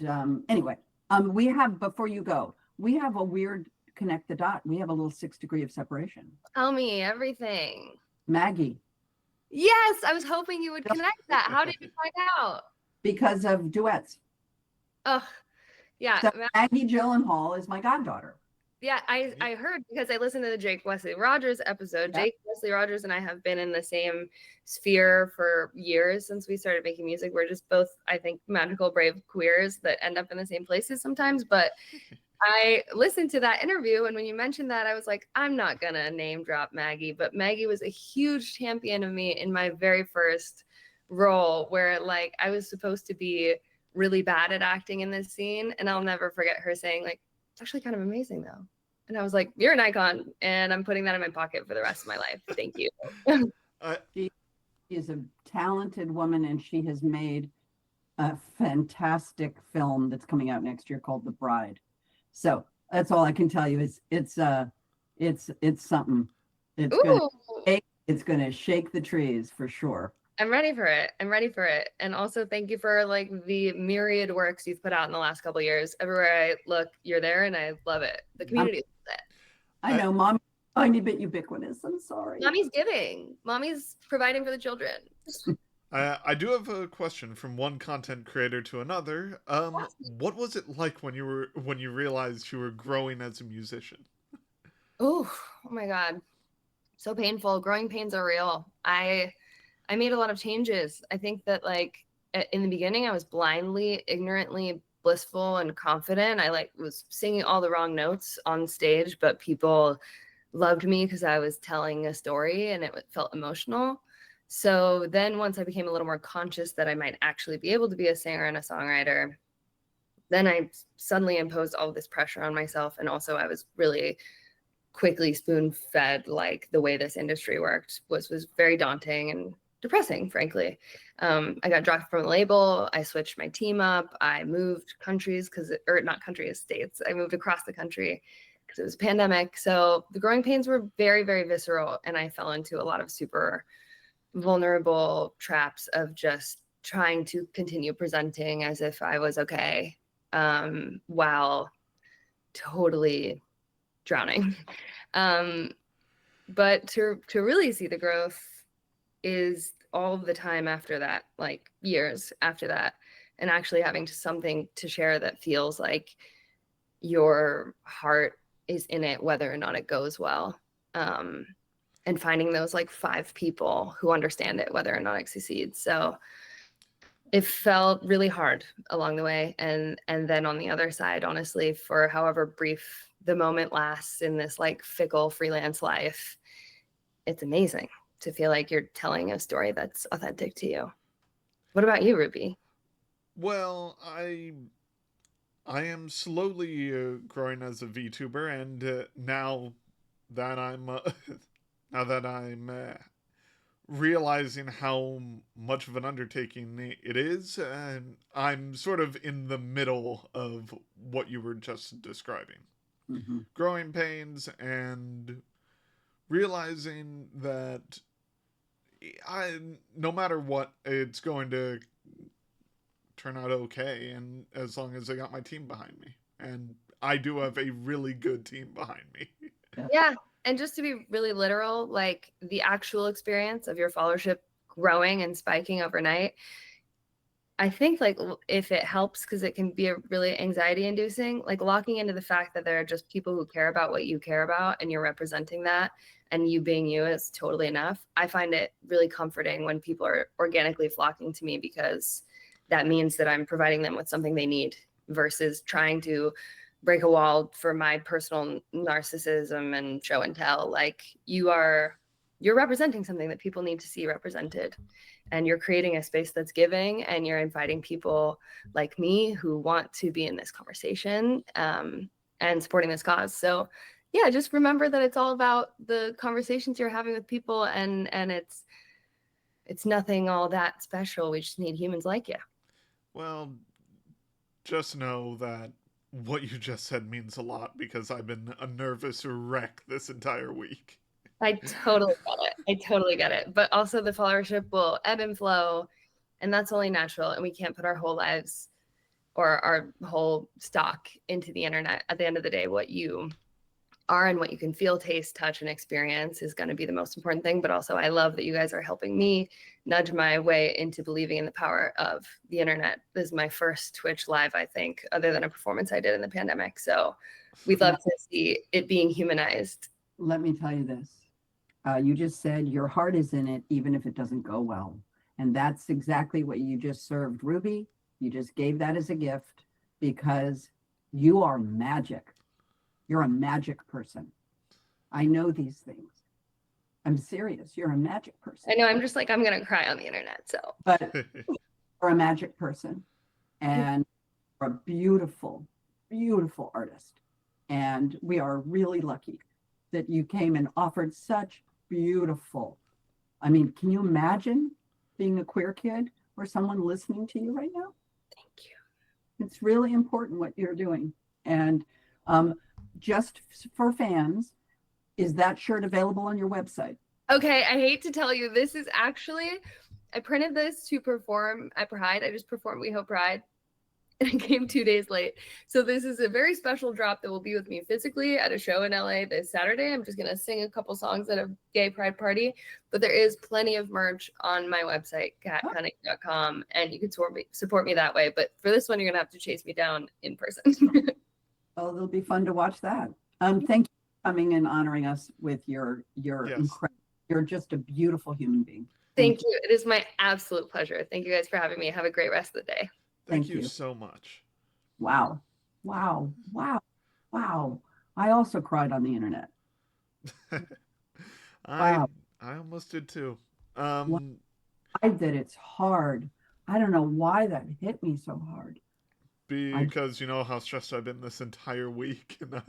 anyway, we have, before you go, we have a weird connect the dot. We have a little 6 degree of separation. Tell me everything. Maggie. Yes, I was hoping you would connect that. How did you find out? Because of duets. Oh, yeah. So Maggie Gyllenhaal is my goddaughter. Yeah, I heard, because I listened to the Jake Wesley Rogers episode. Yeah. Jake Wesley Rogers and I have been in the same sphere for years since we started making music. We're just both, I think, magical, brave queers that end up in the same places sometimes. But I listened to that interview, and when you mentioned that, I was like, I'm not gonna name drop Maggie, but Maggie was a huge champion of me in my very first role, where like I was supposed to be really bad at acting in this scene, and I'll never forget her saying like, it's actually kind of amazing though. And I was like, you're an icon, and I'm putting that in my pocket for the rest of my life. Thank you. She is a talented woman, and she has made a fantastic film that's coming out next year called The Bride. So That's all I can tell you. It's something. It's gonna Ooh, it's gonna shake the trees for sure. I'm ready for it. I'm ready for it. And also thank you for like the myriad works you've put out in the last couple of years. Everywhere I look, you're there and I love it. The community loves it. I know, Mom, tiny bit ubiquitous. I'm sorry. Mommy's giving. Mommy's providing for the children. I do have a question from one content creator to another. What was it like when you realized you were growing as a musician? Oh my God. So painful. Growing pains are real. I made a lot of changes. I think that like in the beginning I was blindly, ignorantly blissful and confident. I like was singing all the wrong notes on stage, but people loved me because I was telling a story and it felt emotional. So then once I became a little more conscious that I might actually be able to be a singer and a songwriter, then I suddenly imposed all this pressure on myself. And also I was really quickly spoon fed like the way this industry worked was very daunting and depressing, frankly. I got dropped from the label. I switched my team up. I moved countries or not countries, states. I moved across the country because it was a pandemic. So the growing pains were very, very visceral. And I fell into a lot of super vulnerable traps of just trying to continue presenting as if I was okay, while totally drowning. But to really see the growth is all the time after that, like years after that, and actually having something to share that feels like your heart is in it, whether or not it goes well. And finding those like 5 people who understand it, whether or not it succeeds. So it felt really hard along the way. And then on the other side, honestly, for however brief the moment lasts in this like fickle freelance life, it's amazing to feel like you're telling a story that's authentic to you. What about you, Ruby? Well, I am slowly growing as a VTuber, and now that I'm now that I'm realizing how much of an undertaking it is, and I'm sort of in the middle of what you were just describing. Mm-hmm. Growing pains and realizing that no matter what, it's going to turn out okay, and as long as I got my team behind me. And I do have a really good team behind me. Yeah. And just to be really literal, like the actual experience of your followership growing and spiking overnight, I think like if it helps, because it can be a really anxiety inducing, like locking into the fact that there are just people who care about what you care about and you're representing that, and you being you is totally enough. I find it really comforting when people are organically flocking to me, because that means that I'm providing them with something they need versus trying to break a wall for my personal narcissism and show and tell. Like you're representing something that people need to see represented, and you're creating a space that's giving, and you're inviting people like me who want to be in this conversation, and supporting this cause. So yeah, just remember that it's all about the conversations you're having with people, and it's nothing all that special. We just need humans like you. Well, just know that what you just said means a lot, because I've been a nervous wreck this entire week. I totally get it. I totally get it. But also the followership will ebb and flow, and that's only natural. And we can't put our whole lives or our whole stock into the internet. At the end of the day, what you are and what you can feel, taste, touch, and experience is going to be the most important thing. But also, I love that you guys are helping me nudge my way into believing in the power of the internet. This is my first Twitch live, I think, other than a performance I did in the pandemic. So we'd love to see it being humanized. Let me tell you this. You just said your heart is in it, even if it doesn't go well. And that's exactly what you just served, Ruby. You just gave that as a gift, because you are magic. You're a magic person. I know these things. I'm serious. You're a magic person. I know, I'm just like, I'm going to cry on the internet. So, But you're a magic person, and you're a beautiful, beautiful artist. And we are really lucky that you came and offered such beautiful. I mean, can you imagine being a queer kid or someone listening to you right now? thank you. It's really important what you're doing. And just for fans, is that shirt available on your website? Okay, I hate to tell you, this is actually, I printed this to perform at Pride. I just performed We Hope Pride, and I came 2 days late. So this is a very special drop that will be with me physically at a show in LA this Saturday. I'm just going to sing a couple songs at a gay pride party, but there is plenty of merch on my website, catcunning.com, and you can support me that way. But for this one, you're going to have to chase me down in person. Well, it'll be fun to watch that. Thank you for coming and honoring us with your Yes. incredible, you're just a beautiful human being. Thank you. It is my absolute pleasure. Thank you guys for having me. Have a great rest of the day. Thank Thank you you. so much. Wow. Wow. Wow. Wow. I also cried on the internet. Wow. I almost did too. Wow. That it's hard. I don't know why that hit me so hard. Because you know how stressed I've been this entire week, and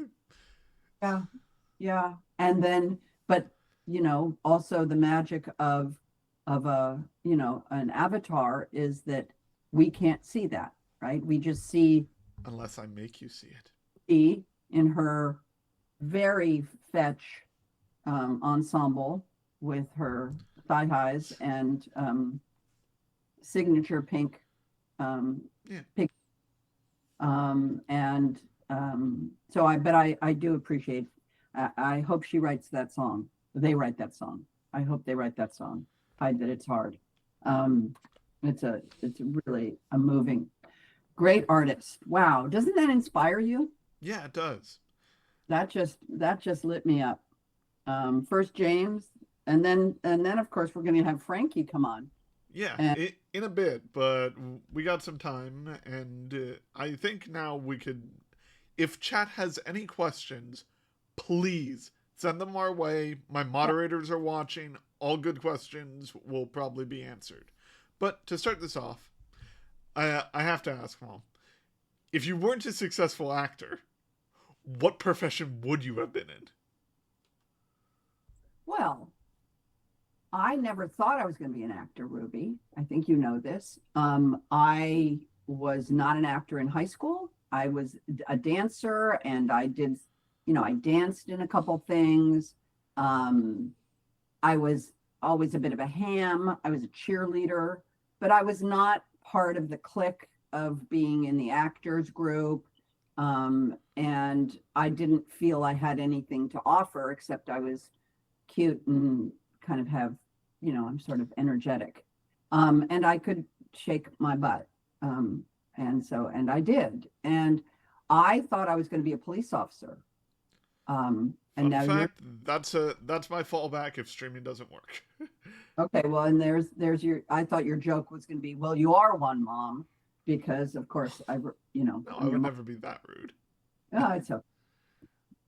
Yeah. And then, but you know, also the magic of a, you know, an avatar is that we can't see that, right? We just see unless I make you see it. E in her very fetch ensemble with her thigh highs and signature pink pink. So I do appreciate, I hope she writes that song. They write that song. I hope they write that song. Hide That It's Hard. It's really a moving, great artist. Wow. Doesn't that inspire you? Yeah, it does. That just lit me up. First Jaymes, and then of course we're going to have Frankie come on. Yeah, in a bit, but we got some time, and I think now we could, if chat has any questions, please send them our way. My moderators are watching. All good questions will probably be answered. But to start this off, I have to ask, Mom, if you weren't a successful actor, what profession would you have been in? Well, I never thought I was going to be an actor, Ruby. I think you know this. I was not an actor in high school. I was a dancer, and I did, you know, I danced in a couple things. I was always a bit of a ham. I was a cheerleader, but I was not part of the clique of being in the actors group. And I didn't feel I had anything to offer except I was cute and kind of have, you know, I'm sort of energetic. And I could shake my butt. And I did. And I thought I was going to be a police officer. And Fun now fact, that's my fallback if streaming doesn't work. okay, well, and there's your, I thought your joke was going to be, well, you are one, Mom, because of course you know. No, I would never be that rude. Oh, it's okay.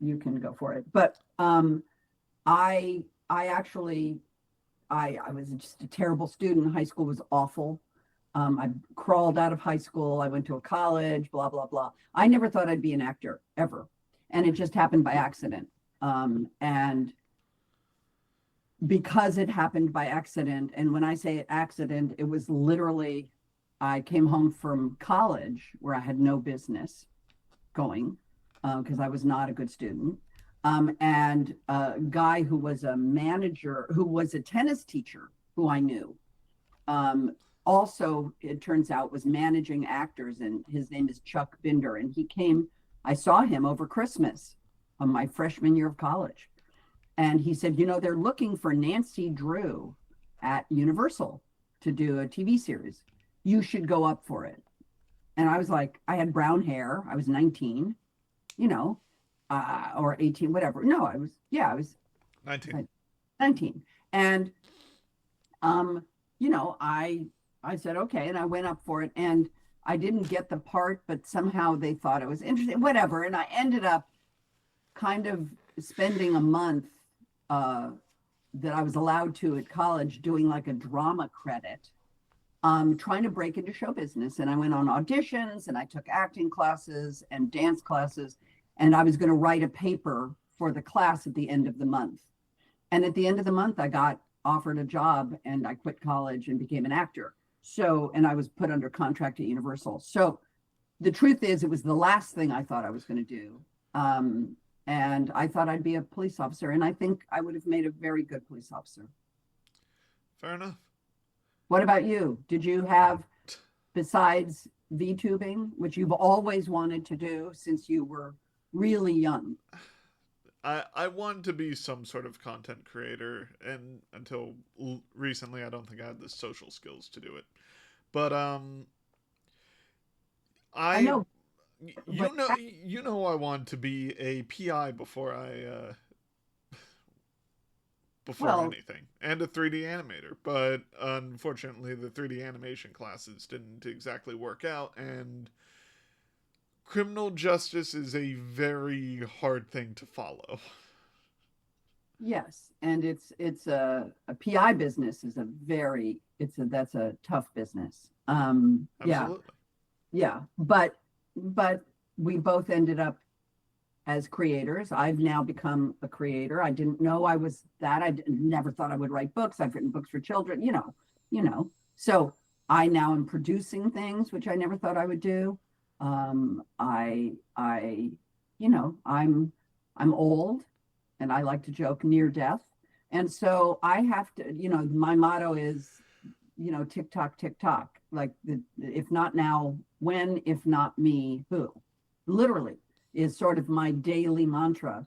You can go for it. But I actually, I was just a terrible student. High school was awful. I crawled out of high school. I went to a college, blah, blah, blah. I never thought I'd be an actor ever. And it just happened by accident. And because it happened by accident, and when I say accident, it was literally, I came home from college where I had no business going because I was not a good student. And a guy who was a manager, who was a tennis teacher, who I knew, also, it turns out, was managing actors, and his name is Chuck Binder. And he came, I saw him over Christmas on my freshman year of college. And he said, you know, they're looking for Nancy Drew at Universal to do a TV series. You should go up for it. And I was like, I had brown hair. I was 19, you know, or 18, whatever. No, I was 19. 19. And, you know, I said, okay. And I went up for it, and I didn't get the part, but somehow they thought it was interesting, whatever. And I ended up kind of spending a month that I was allowed to at college doing like a drama credit, trying to break into show business. And I went on auditions, and I took acting classes and dance classes, and I was going to write a paper for the class at the end of the month. And at the end of the month, I got offered a job, and I quit college and became an actor. So, and I was put under contract at Universal. So the truth is, it was the last thing I thought I was going to do. and I thought I'd be a police officer, and I think I would have made a very good police officer. Fair enough. What about you? Did you have, besides VTubing, which you've always wanted to do since you were really young? I wanted to be some sort of content creator, and until recently, I don't think I had the social skills to do it. But I know, but you know, I wanted to be a PI before well, anything, and a 3D animator. But unfortunately, the 3D animation classes didn't exactly work out, and criminal justice is a very hard thing to follow. yes, and it's a PI business is that's a tough business. Yeah, Absolutely. yeah, but we both ended up as creators. I've now become a creator. I didn't know I was that. Never thought I would write books. I've written books for children, you know. So I now am producing things, which I never thought I would do. I, I'm old, and I like to joke near death. And so I have to, my motto is, tick tock, tick tock. Like if not now, when? If not me, who? Literally is sort of my daily mantra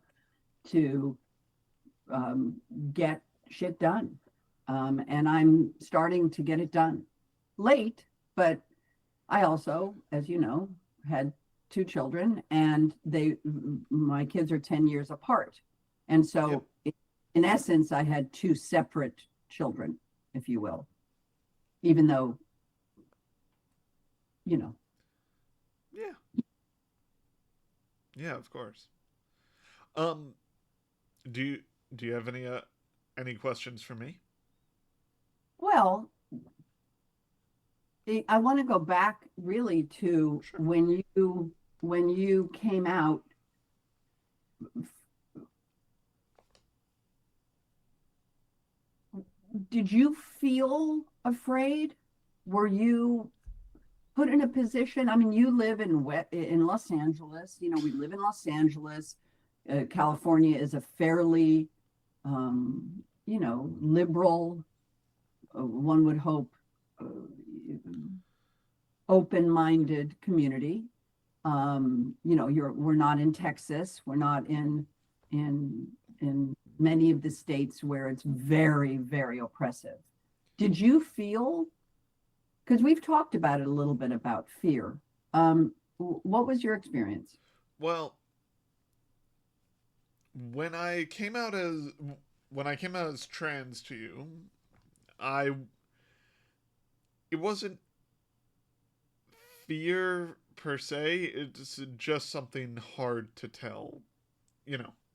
to get shit done. And I'm starting to get it done late, but I also, as you know, had 2 children, and my kids are 10 years apart. And so in essence, I had 2 separate children, if you will, even though, Yeah. Yeah, of course. Do you have any questions for me? well, I want to go back really to Sure. when you came out. Did you feel afraid? Were you put in a position? I mean, you live in Los Angeles. We live in Los Angeles. California is a fairly, liberal, one would hope, open-minded community. We're not in Texas. We're not in many of the states where it's very, very oppressive. Did you feel, because we've talked about it a little bit about fear. What was your experience? Well, when I came out as trans to you, it wasn't fear per se. It's just something hard to tell,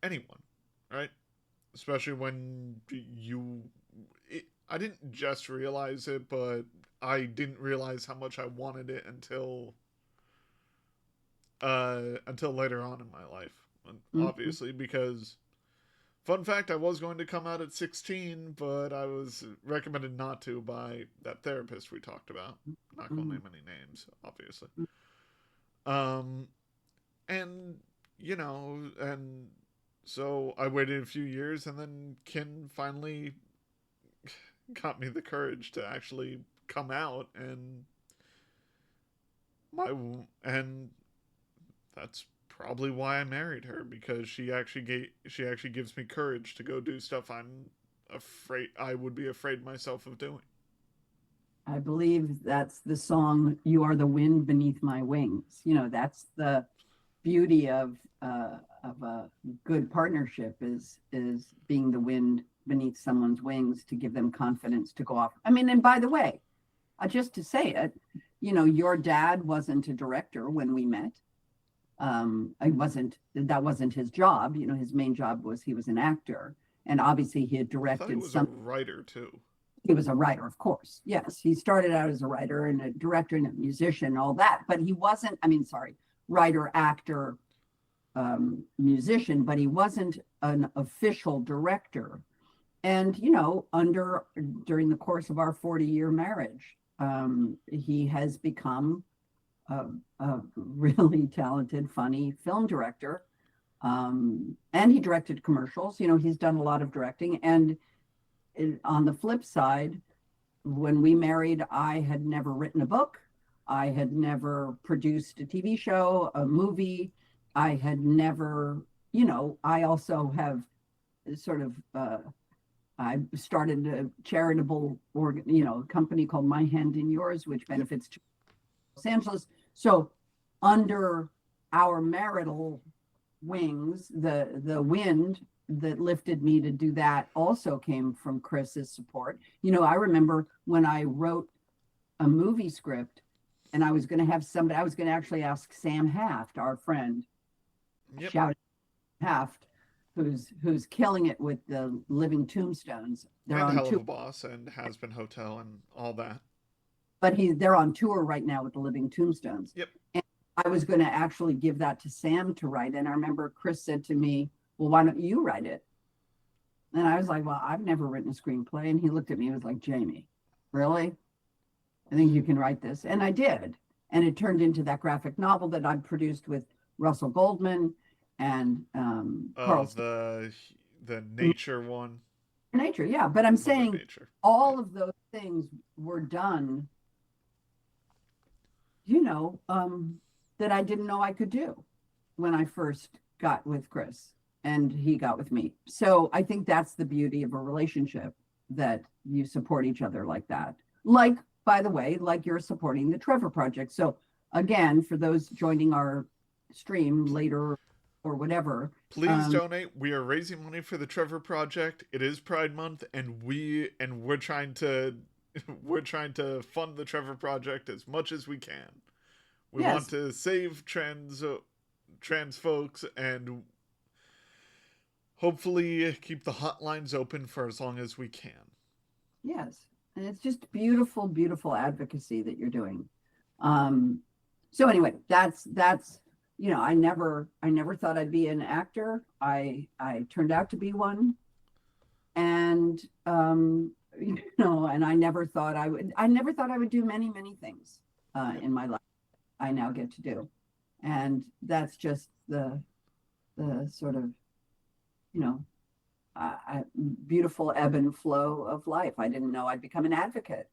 anyone, right? Especially when I didn't just realize it, but I didn't realize how much I wanted it until later on in my life, obviously, because fun fact, I was going to come out at 16, but I was recommended not to by that therapist we talked about. Not gonna name any names, obviously. And and so I waited a few years, and then Kin finally got me the courage to actually come out, and that's probably why I married her, because she actually gives me courage to go do stuff I would be afraid myself of doing. I believe that's the song "You Are the Wind Beneath My Wings." That's the beauty of a good partnership is being the wind beneath someone's wings to give them confidence to go off. I mean, and by the way, just to say it, your dad wasn't a director when we met. That wasn't his job. His main job was he was an actor, and obviously he had I thought directed he was a writer too. He was a writer, of course. Yes, he started out as a writer and a director and a musician, all that. But he wasn't. Writer, actor, musician, but he wasn't an official director. And during the course of our 40-year marriage, he has become a really talented, funny film director. And he directed commercials. You know, he's done a lot of directing. And on the flip side, when we married, I had never written a book. I had never produced a TV show, a movie. I had never, you know, I also have sort of, I started a charitable company called My Hand in Yours, which benefits Los Angeles. So under our marital wings, the wind that lifted me to do that also came from Chris's support. You know, I remember when I wrote a movie script and I was going to have somebody, I was going to actually ask Sam Haft, our friend, Yep. shout out Haft, who's killing it with the Living Tombstones. They're And on Hell of tour, a Boss and Has Been Hotel and all that. but they're on tour right now with the Living Tombstones. Yep. And I was going to actually give that to Sam to write. And I remember Chris said to me, well, why don't you write it? And I was like, well, I've never written a screenplay. And he looked at me and was like, Jamie, really? I think you can write this. And I did. And it turned into that graphic novel that I produced with Russell Goldman and Carl The nature one. Nature. Yeah. But I'm saying Nature. all of those things were done, you know, that I didn't know I could do when I first got with Chris and he got with me. So I think that's the beauty of a relationship, that you support each other like that. Like, by the way, like you're supporting the Trevor Project. So again, for those joining our stream later or whatever, please donate. We are raising money for the Trevor Project. It is Pride Month, and we're trying to fund the Trevor Project as much as we can. We want to save trans folks and hopefully keep the hotlines open for as long as we can. Yes. And it's just beautiful, beautiful advocacy that you're doing. So anyway, that's, you know, I never thought I'd be an actor. I turned out to be one. And, you know, and I never thought I would do many, many things in my life I now get to do. And that's just the sort of, you know, beautiful ebb and flow of life. I didn't know I'd become an advocate.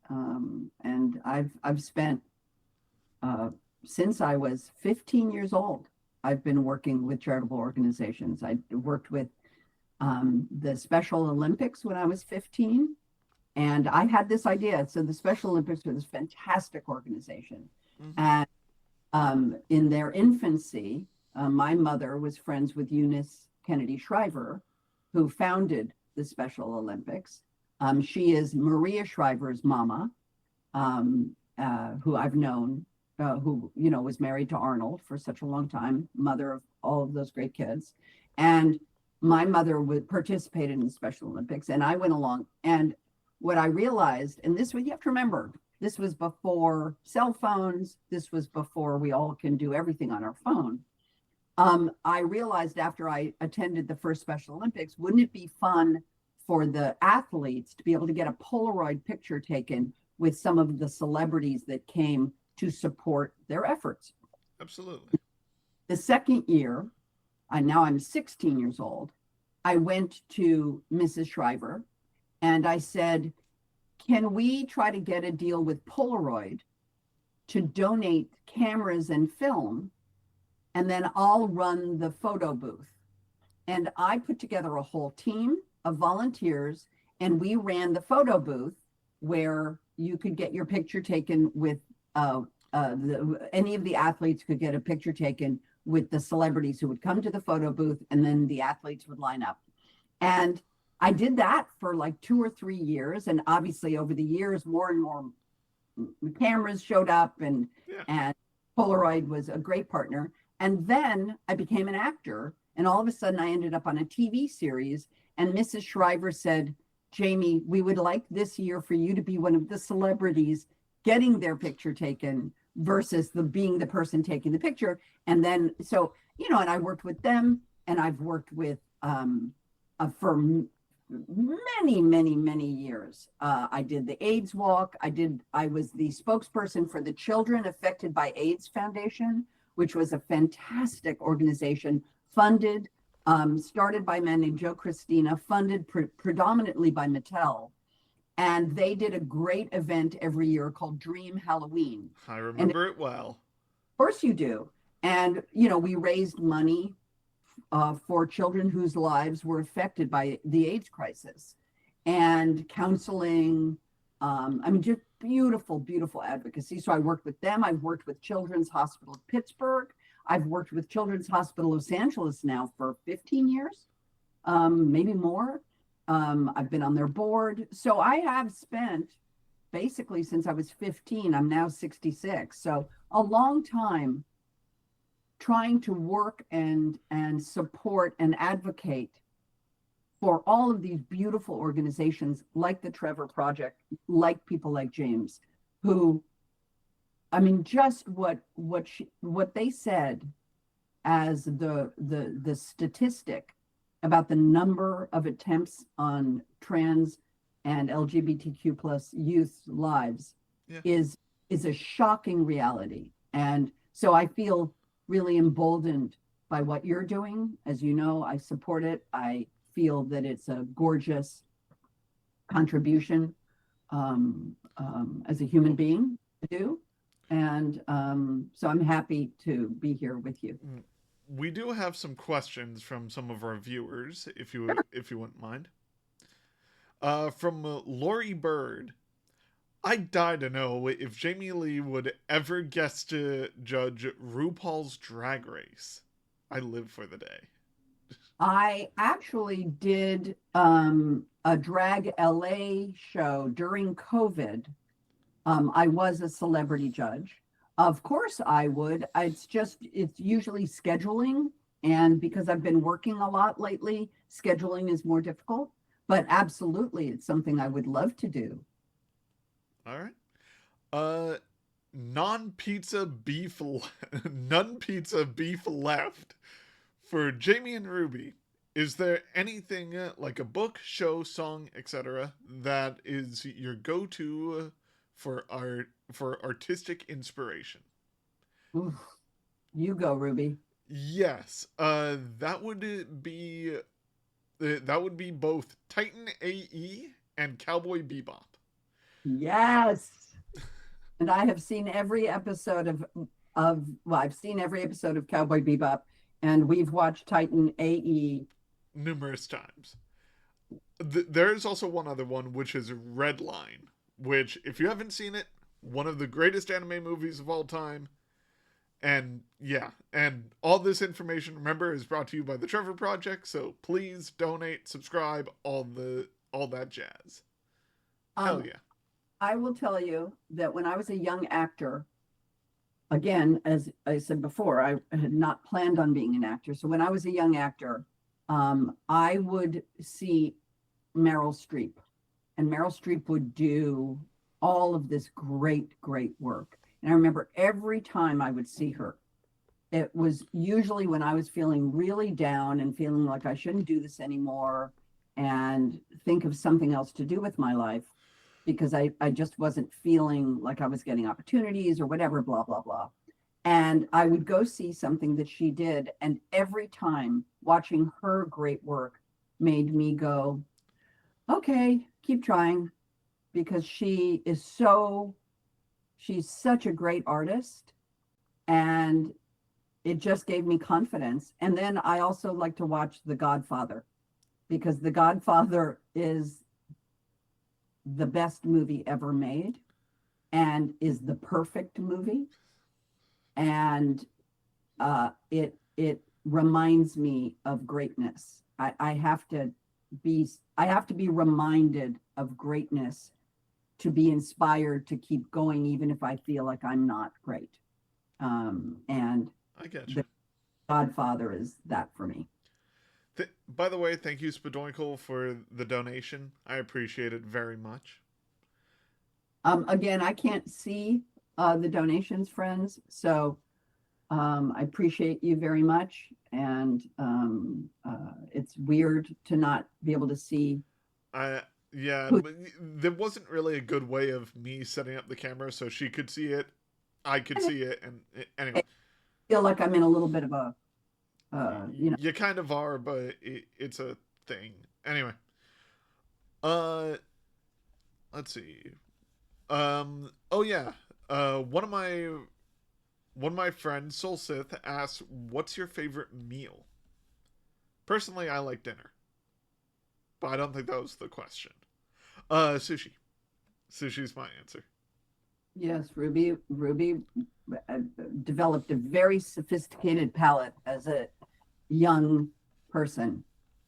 And I've spent, since I was 15 years old, I've been working with charitable organizations. I worked with the Special Olympics when I was 15. And I had this idea. So the Special Olympics were this fantastic organization. Mm-hmm. And in their infancy, my mother was friends with Eunice Kennedy Shriver, who founded the Special Olympics. She is Maria Shriver's mama, who I've known, who, you know, was married to Arnold for such a long time, mother of all of those great kids. And my mother participated in the Special Olympics, and I went along. And what I realized, and this was, you have to remember, this was before cell phones. This was before we all can do everything on our phone. I realized after I attended the first Special Olympics, wouldn't it be fun for the athletes to be able to get a Polaroid picture taken with some of the celebrities that came to support their efforts? Absolutely. The second year, now I'm 16 years old, I went to Mrs. Shriver and I said, can we try to get a deal with Polaroid to donate cameras and film, and then I'll run the photo booth? And I put together a whole team of volunteers, and we ran the photo booth where you could get your picture taken with any of the athletes could get a picture taken with the celebrities who would come to the photo booth, and then the athletes would line up. And I did that for like 2 or 3 years. And obviously over the years, more and more cameras showed up, and Polaroid was a great partner. And then I became an actor, and all of a sudden I ended up on a TV series, and Mrs. Shriver said, Jamie, we would like this year for you to be one of the celebrities getting their picture taken versus being the person taking the picture. And then, so, you know, and I worked with them, and I've worked with, for many, many, many years. I did the AIDS walk. I was the spokesperson for the Children Affected by AIDS Foundation, which was a fantastic organization funded, started by a man named Joe Christina, funded predominantly by Mattel. And they did a great event every year called Dream Halloween. I remember it well. Of course you do. And, you know, we raised money for children whose lives were affected by the AIDS crisis and counseling. I mean, just beautiful, beautiful advocacy. So I worked with them. I've worked with Children's Hospital of Pittsburgh. I've worked with Children's Hospital Los Angeles now for 15 years, maybe more. I've been on their board. So I have spent basically since I was 15, I'm now 66. So a long time trying to work and support and advocate for all of these beautiful organizations like the Trevor Project, like people like Jaymes, who, I mean, just what they said as the statistic about the number of attempts on trans and LGBTQ plus youth lives is a shocking reality. And so I feel really emboldened by what you're doing. As you know, I support it. I feel that it's a gorgeous contribution as a human being to do. And so I'm happy to be here with you. We do have some questions from some of our viewers, if you wouldn't mind. From Lori Bird. I die to know if Jamie Lee would ever guest to judge RuPaul's Drag Race. I live for the day. I actually did a Drag LA show during COVID. I was a celebrity judge. Of course I would. It's usually scheduling. And because I've been working a lot lately, scheduling is more difficult. But absolutely, it's something I would love to do. All right. Non-pizza beef left for Jamie and Ruby. Is there anything like a book, show, song, etc. that is your go-to for artistic inspiration? Oof. You go, Ruby. Yes. That would be both Titan AE and Cowboy Bebop. Yes. And I have seen every episode I've seen every episode of Cowboy Bebop, and we've watched Titan AE numerous times. There is also one other one, which is Redline, which, if you haven't seen it, one of the greatest anime movies of all time. And yeah, and all this information, remember, is brought to you by the Trevor Project, so please donate, subscribe, all that jazz. Hell yeah. I will tell you that when I was a young actor, again, as I said before, I had not planned on being an actor. So when I was a young actor, I would see Meryl Streep, and Meryl Streep would do all of this great, great work. And I remember every time I would see her, it was usually when I was feeling really down and feeling like I shouldn't do this anymore and think of something else to do with my life, because I just wasn't feeling like I was getting opportunities or whatever, blah, blah, blah. And I would go see something that she did. And every time watching her great work made me go, okay, keep trying, because she's such a great artist. And it just gave me confidence. And then I also like to watch The Godfather, because The Godfather is the best movie ever made and is the perfect movie. And it reminds me of greatness. I have to be reminded of greatness to be inspired to keep going, even if I feel like I'm not great. And I get you. The Godfather is that for me. By the way, thank you, Spadoinkle, for the donation. I appreciate it very much. Again, I can't see the donations, friends, so I appreciate you very much. And it's weird to not be able to see. Yeah, but there wasn't really a good way of me setting up the camera so she could see it, I could see it, and anyway. I feel like I'm in a little bit of a You kind of are, but it's a thing. Anyway, uh, let's see. Oh yeah. One of my friends, Soul Sith, asked, "What's your favorite meal?" Personally, I like dinner, but I don't think that was the question. Sushi. Sushi's my answer. Yes, Ruby developed a very sophisticated palate as a young person.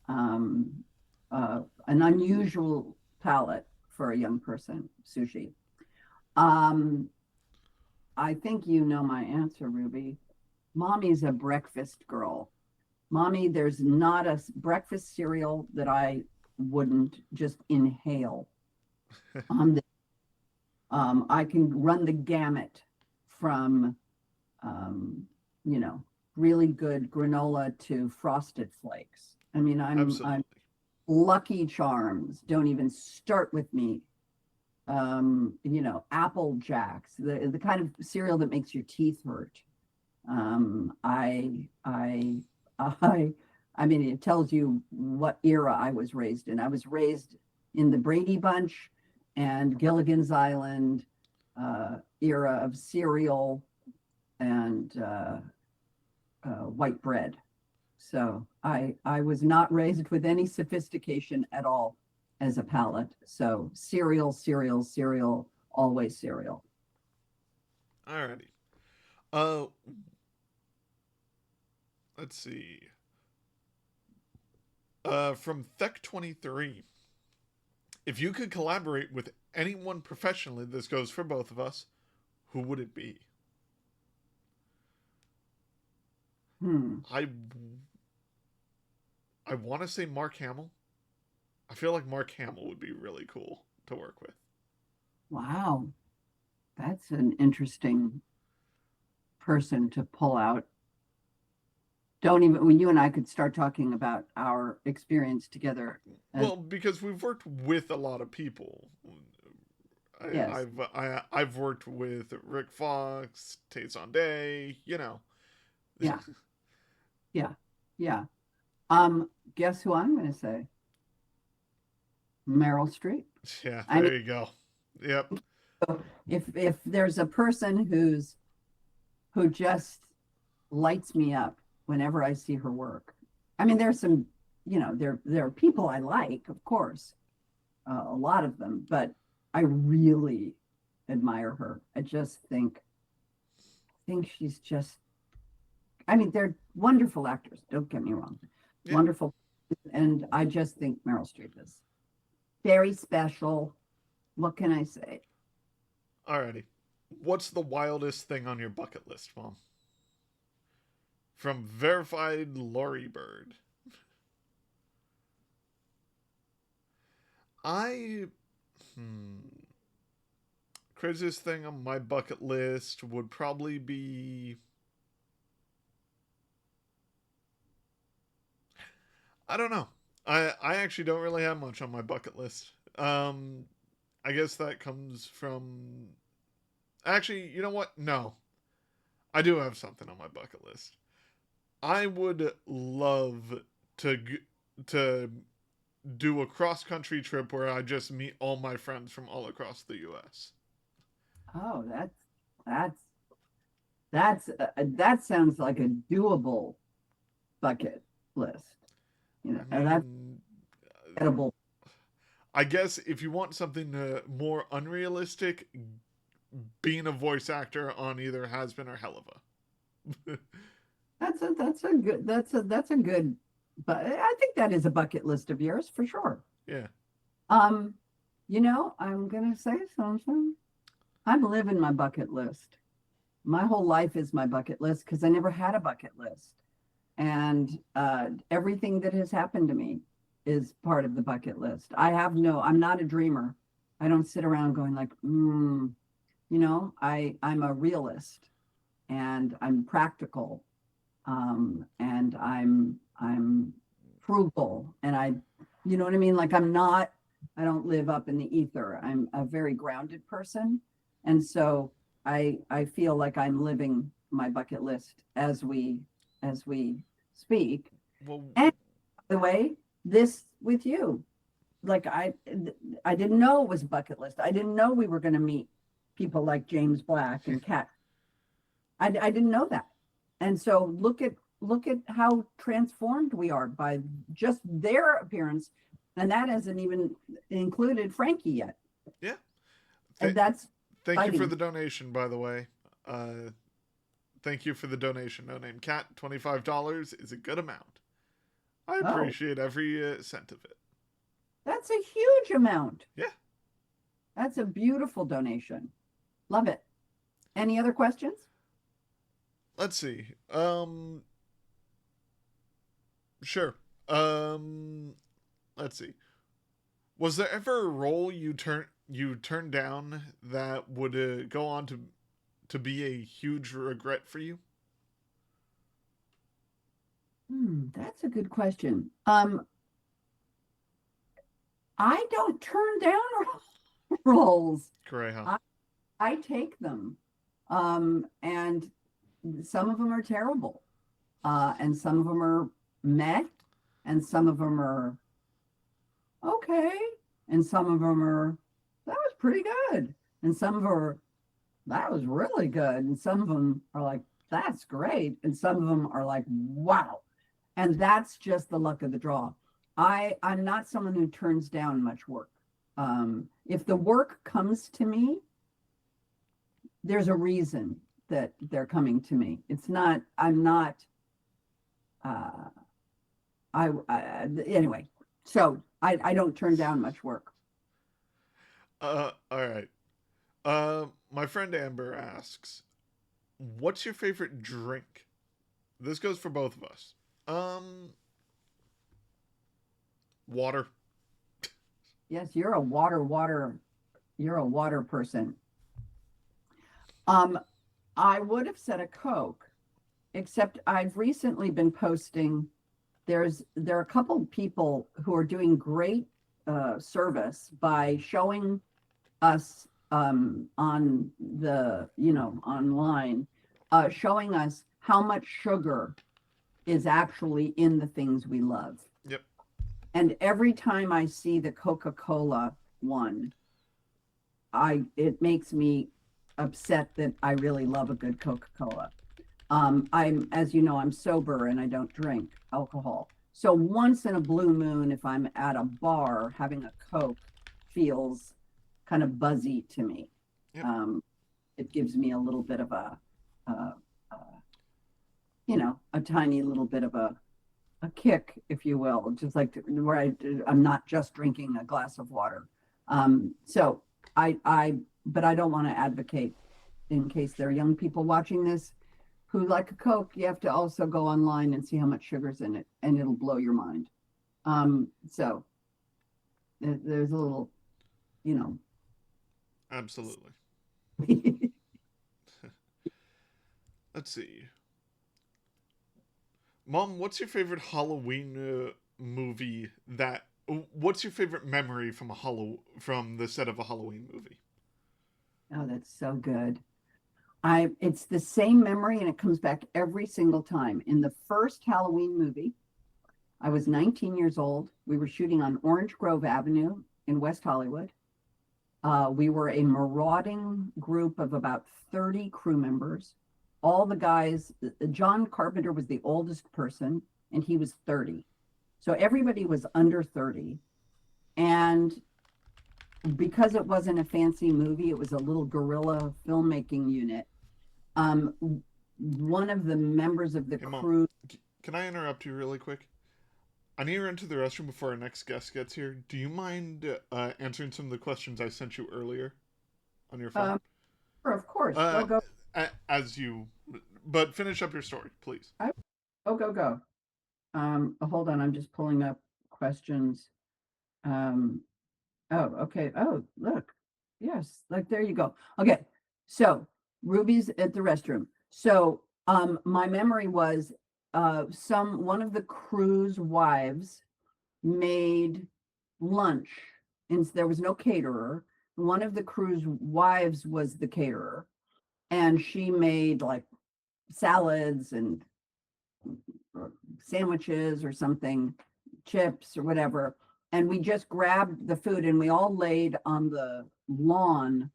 Um, an unusual palate for a young person, sushi. Um, I think you know my answer, Ruby. Mommy's a breakfast girl. Mommy, there's not a breakfast cereal that I wouldn't just inhale on the I can run the gamut from, um, you know, really good granola to frosted flakes. I mean, Absolutely. I'm Lucky Charms. Don't even start with me. Apple Jacks, the kind of cereal that makes your teeth hurt. I, I mean, it tells you what era I was raised in. I was raised in the Brady Bunch and Gilligan's Island era of cereal and white bread. So I was not raised with any sophistication at all as a palate. So cereal, cereal, cereal, always cereal. Alrighty. Uh, let's see. From Thek23, if you could collaborate with anyone professionally, this goes for both of us, who would it be? I want to say Mark Hamill. I feel like Mark Hamill would be really cool to work with. Wow, that's an interesting person to pull out. Don't even when you and I could start talking about our experience together. Well, because we've worked with a lot of people. Yes. I've worked with Rick Fox, Tay Day, you know. Yeah. Yeah. Guess who I'm going to say? Meryl Streep. Yeah, I there mean, you go. Yep. if there's a person who just lights me up whenever I see her work. I mean, there's some, there are people I like, of course, a lot of them, but I really admire her. I just think she's just. I mean, they're wonderful actors. Don't get me wrong, Yeah. wonderful, and I just think Meryl Streep is very special. What can I say? Alrighty. What's the wildest thing on your bucket list, Mom? From Verified Lori Bird. I. Craziest thing on my bucket list would probably be. I don't know. I actually don't really have much on my bucket list. I guess that comes from. Actually, you know what? No. I do have something on my bucket list. I would love to do a cross country trip where I just meet all my friends from all across the U.S. Oh, that's that sounds like a doable bucket list. That's edible. I guess if you want something more unrealistic, being a voice actor on either Has-Been or Helliva. That's a good, but I think that is a bucket list of yours for sure. Yeah. I'm gonna say something. I'm living my bucket list. My whole life is my bucket list because I never had a bucket list. And everything that has happened to me is part of the bucket list. I'm not a dreamer. I don't sit around going like, I'm a realist and I'm practical. And I'm frugal and you know what I mean? Like I don't live up in the ether. I'm a very grounded person. And so I feel like I'm living my bucket list as we speak. Well, And by the way, this with you, like I didn't know it was bucket list. I didn't know we were going to meet people like James Black and Kat. I didn't know that. And so look at how transformed we are by just their appearance, and that hasn't even included Frankie yet. yeah. And that's Thank you for exciting. the donation, by the way. Thank you for the donation. No name cat. $25 is a good amount. I Oh. appreciate every cent of it. That's a huge amount. Yeah. That's a beautiful donation. Love it. Any other questions? Let's see. Sure. Let's see. Was there ever a role you turned down that would go on to be a huge regret for you? That's a good question. I don't turn down roles. Correct. I take them. And some of them are terrible. And some of them are meh. And some of them are okay. And some of them are, that was pretty good. And some of them are, that was really good. And some of them are like, that's great. And some of them are like, wow. And that's just the luck of the draw. I'm not someone who turns down much work. If the work comes to me, there's a reason that they're coming to me. It's not, I'm not, anyway, so I don't turn down much work. All right. My friend Amber asks, what's your favorite drink? This goes for both of us. Water. Yes, you're a water person. I would have said a Coke, except I've recently been posting. There are a couple of people who are doing great service by showing us on the, online, showing us how much sugar is actually in the things we love. Yep. And every time I see the Coca-Cola one, it makes me upset that I really love a good Coca-Cola. As you know, I'm sober and I don't drink alcohol. So once in a blue moon, if I'm at a bar, having a Coke feels kind of buzzy to me. Yep. It gives me a little bit of a tiny little bit of a kick, if you will, just like where I'm not just drinking a glass of water. So but I don't want to advocate, in case there are young people watching this who like a Coke. You have to also go online and see how much sugar's in it, and it'll blow your mind. So there's a little, Absolutely. Let's see. Mom, what's your favorite Halloween movie what's your favorite memory from from the set of a Halloween movie? Oh, that's so good. It's the same memory, and it comes back every single time. In the first Halloween movie, I was 19 years old. We were shooting on Orange Grove Avenue in West Hollywood. We were a marauding group of about 30 crew members. All the guys, John Carpenter was the oldest person, and he was 30. So everybody was under 30. And because it wasn't a fancy movie, it was a little guerrilla filmmaking unit. One of the members of the crew. Mom, can I interrupt you really quick? I need to run to the restroom before our next guest gets here. Do you mind answering some of the questions I sent you earlier on your phone? Of course. Go. But finish up your story, please. Go. Hold on. I'm just pulling up questions. Okay. Oh, look. Yes. Like, there you go. Okay. So Ruby's at the restroom. So, my memory was, one of the crew's wives made lunch, and there was no caterer. One of the crew's wives was the caterer, and she made like salads and sandwiches or something, chips or whatever. And we just grabbed the food and we all laid on the lawn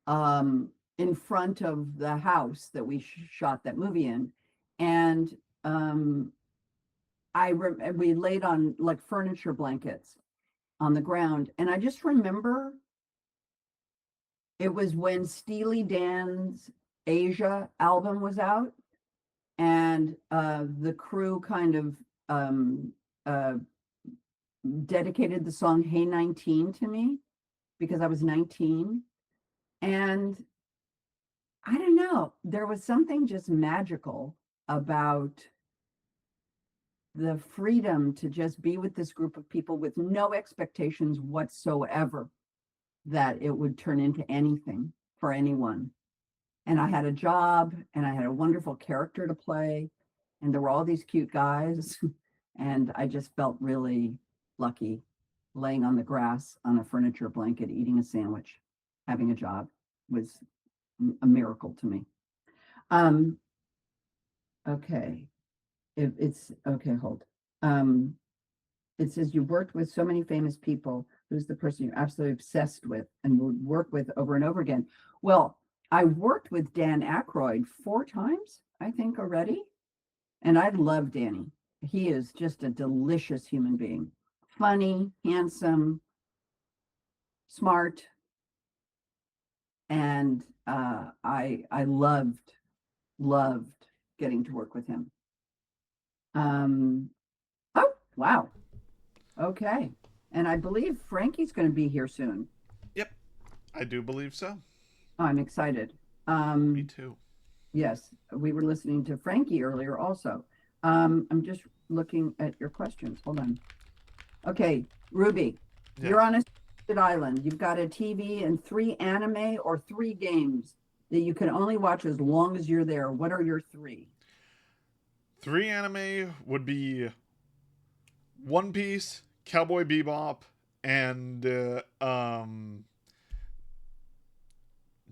in front of the house that we shot that movie in. And we laid on like furniture blankets on the ground. And I just remember it was when Steely Dan's Asia album was out, and the crew kind of dedicated the song Hey 19 to me because I was 19. And I don't know, there was something just magical about the freedom to just be with this group of people with no expectations whatsoever that it would turn into anything for anyone. And I had a job and I had a wonderful character to play, and there were all these cute guys. And I just felt really lucky laying on the grass on a furniture blanket, eating a sandwich, having a job was a miracle to me. Okay. It's okay, hold. It says you worked with so many famous people. Who's the person you're absolutely obsessed with and would work with over and over again? Well, I worked with Dan Aykroyd 4 times, I think, already. And I love Danny. He is just a delicious human being. Funny, handsome, smart. And I loved getting to work with him. Oh, wow. Okay. And I believe Frankie's going to be here soon. Yep, I do believe so. Oh, I'm excited. Me too. Yes, we were listening to Frankie earlier also. I'm just looking at your questions. Hold on. Okay, Ruby, Yeah. you're on a desert island. You've got a TV and 3 anime or 3 games that you can only watch as long as you're there. What are your 3? 3 anime would be One Piece, Cowboy Bebop, and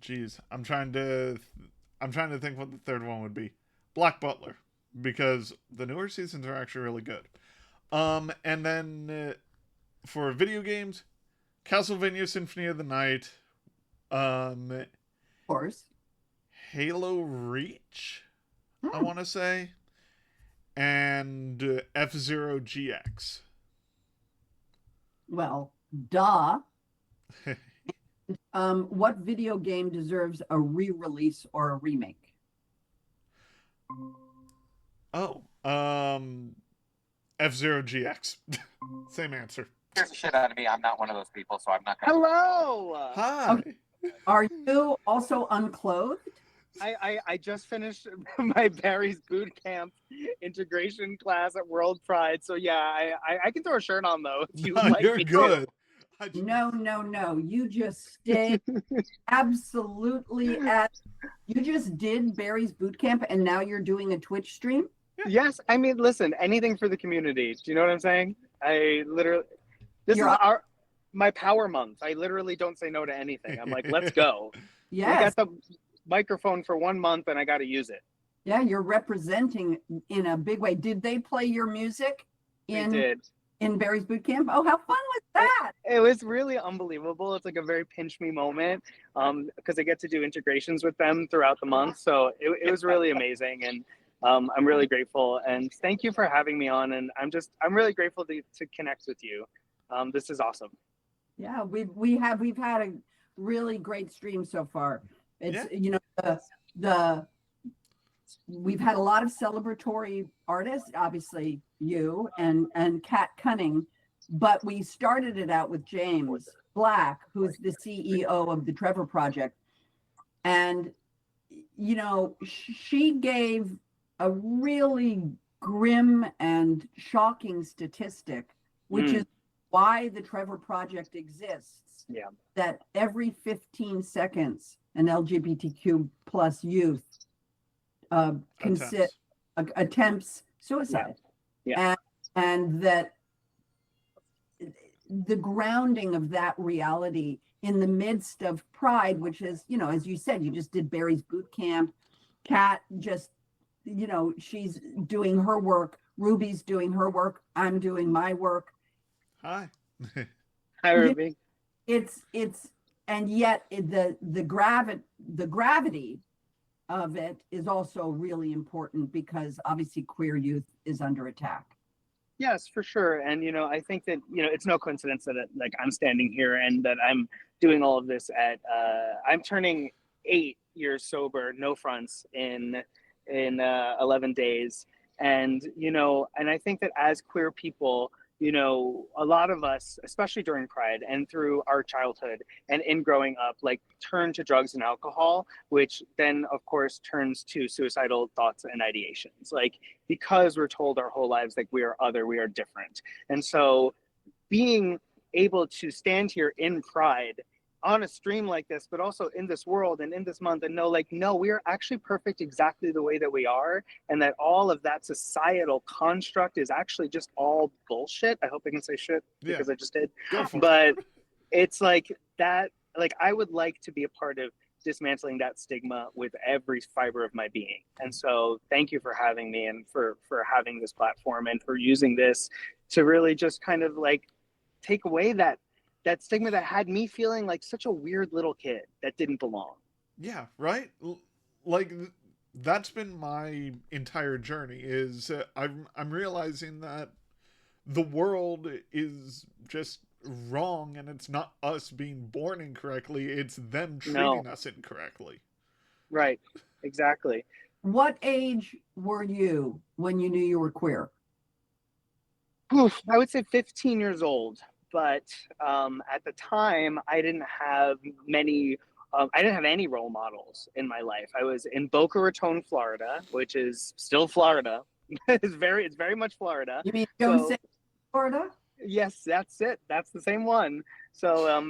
geez, I'm trying to think what the third one would be. Black Butler, because the newer seasons are actually really good. And then for video games, Castlevania Symphony of the Night, Of course. Halo Reach, I want to say, and F-Zero GX. Well, duh. What video game deserves a re-release or a remake? Oh, F-Zero GX. Same answer. Scares the shit out of me. I'm not one of those people, so I'm not gonna. Hello. Hi. Okay. Are you also unclothed? I just finished my Barry's boot camp integration class at World Pride, so yeah, I can throw a shirt on though. If you No, like you're me to. good. No. You just stay absolutely at. You just did Barry's boot camp, and now you're doing a Twitch stream. Yes, I mean, listen, anything for the community. Do you know what I'm saying? I literally, this You're is my power month. I literally don't say no to anything. I'm like, let's go. I Yes. got the microphone for 1 month, and I got to use it. Yeah, you're representing in a big way. Did they play your music They did. in Barry's boot camp? Oh, how fun was that? It was really unbelievable. It's like a very pinch me moment because I get to do integrations with them throughout the month. So it was really amazing. And I'm really grateful. And thank you for having me on. And I'm really grateful to connect with you. This is awesome. Yeah, we've had a really great stream so far. It's we've had a lot of celebratory artists, obviously you and Kat Cunning, but we started it out with Jaymes Black, who's the CEO of the Trevor Project. And she gave a really grim and shocking statistic, which is why the Trevor Project exists. Yeah. That every 15 seconds, an LGBTQ plus youth attempts suicide. Yeah. And that the grounding of that reality in the midst of Pride, which is, as you said, you just did Barry's boot camp. Kat just she's doing her work. Ruby's doing her work. I'm doing my work. Hi. Hi, Ruby. It's and yet the gravity of it is also really important because obviously queer youth is under attack. Yes, for sure. And, I think that, it's no coincidence that I'm standing here and that I'm doing all of this I'm turning 8 years sober, no fronts in 11 days. And, and I think that as queer people, a lot of us, especially during Pride and through our childhood and in growing up, turn to drugs and alcohol, which then, of course, turns to suicidal thoughts and ideations. Because we're told our whole lives, we are other, we are different. And so being able to stand here in Pride on a stream like this, but also in this world and in this month and know, no, we are actually perfect exactly the way that we are. And that all of that societal construct is actually just all bullshit. I hope I can say shit because I just did. Go for but it. it's that, I would like to be a part of dismantling that stigma with every fiber of my being. And so thank you for having me and for having this platform and for using this to really just kind of take away that stigma that had me feeling like such a weird little kid that didn't belong. Yeah, right? That's been my entire journey is I'm realizing that the world is just wrong and it's not us being born incorrectly, it's them treating us incorrectly. Right. Exactly. What age were you when you knew you were queer? Oof, I would say 15 years old. But at the time, I didn't have any role models in my life. I was in Boca Raton, Florida, which is still Florida. it's very much Florida. You mean Joseph, Florida? Yes, that's it. That's the same one. So,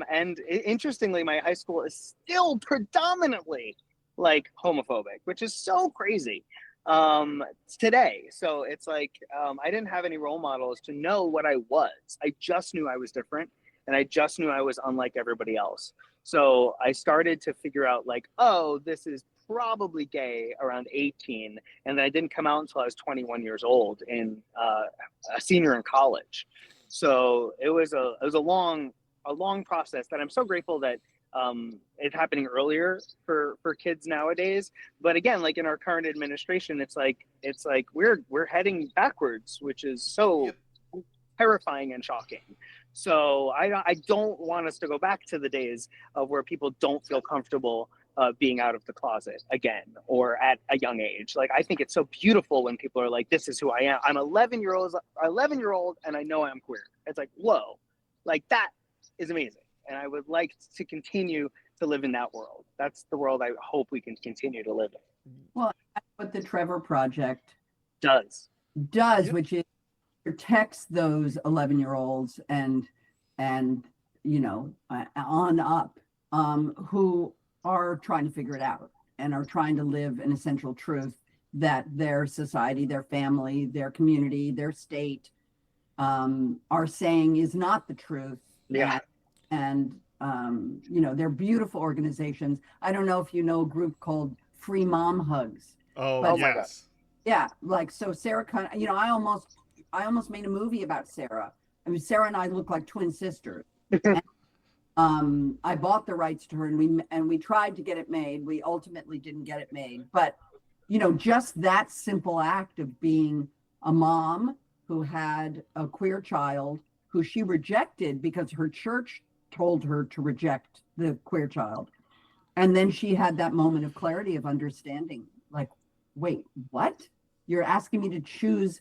interestingly, my high school is still predominantly homophobic, which is so crazy today. So it's I didn't have any role models to know what I was. I just knew I was different and I just knew I was unlike everybody else. So I started to figure out oh, this is probably gay around 18. And then I didn't come out until I was 21 years old in a senior in college. So it was a long process that I'm so grateful that it's happening earlier for kids nowadays. But again, in our current administration, it's we're heading backwards, which is so terrifying and shocking. So I don't want us to go back to the days of where people don't feel comfortable being out of the closet again or at a young age. I think it's so beautiful when people are this is who I am. I'm 11-year-old and I know I'm queer. It's whoa, that is amazing. And I would like to continue to live in that world. That's the world I hope we can continue to live in. Well, that's what the Trevor Project does, which is protects those 11-year-olds and on up who are trying to figure it out and are trying to live an essential truth that their society, their family, their community, their state are saying is not the truth. Yeah. And they're beautiful organizations. I don't know if you know a group called Free Mom Hugs. Oh, yes. Yeah, so Sarah, I almost made a movie about Sarah. I mean, Sarah and I look like twin sisters. And, I bought the rights to her, and we tried to get it made. We ultimately didn't get it made, but just that simple act of being a mom who had a queer child who she rejected because her church told her to reject the queer child. And then she had that moment of clarity of understanding, wait, what? You're asking me to choose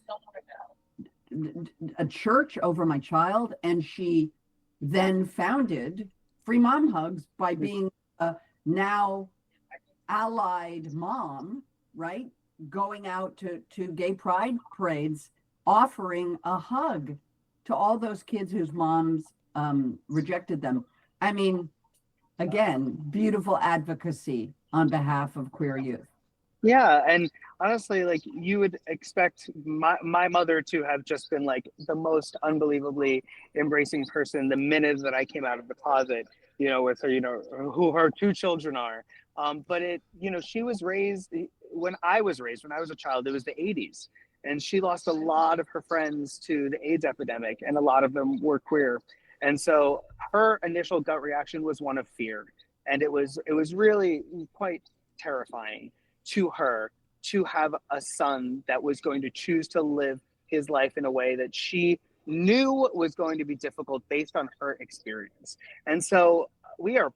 a church over my child? And she then founded Free Mom Hugs by being a now allied mom, right? Going out to gay pride parades, offering a hug to all those kids whose moms rejected them. I mean, again, beautiful advocacy on behalf of queer youth. Yeah, and honestly, you would expect my mother to have just been the most unbelievably embracing person the minute that I came out of the closet, with her, who her 2 children are. But she was raised when I was a child, it was the 80s. And she lost a lot of her friends to the AIDS epidemic, and a lot of them were queer. And so her initial gut reaction was one of fear. And it was really quite terrifying to her to have a son that was going to choose to live his life in a way that she knew was going to be difficult based on her experience. And so we have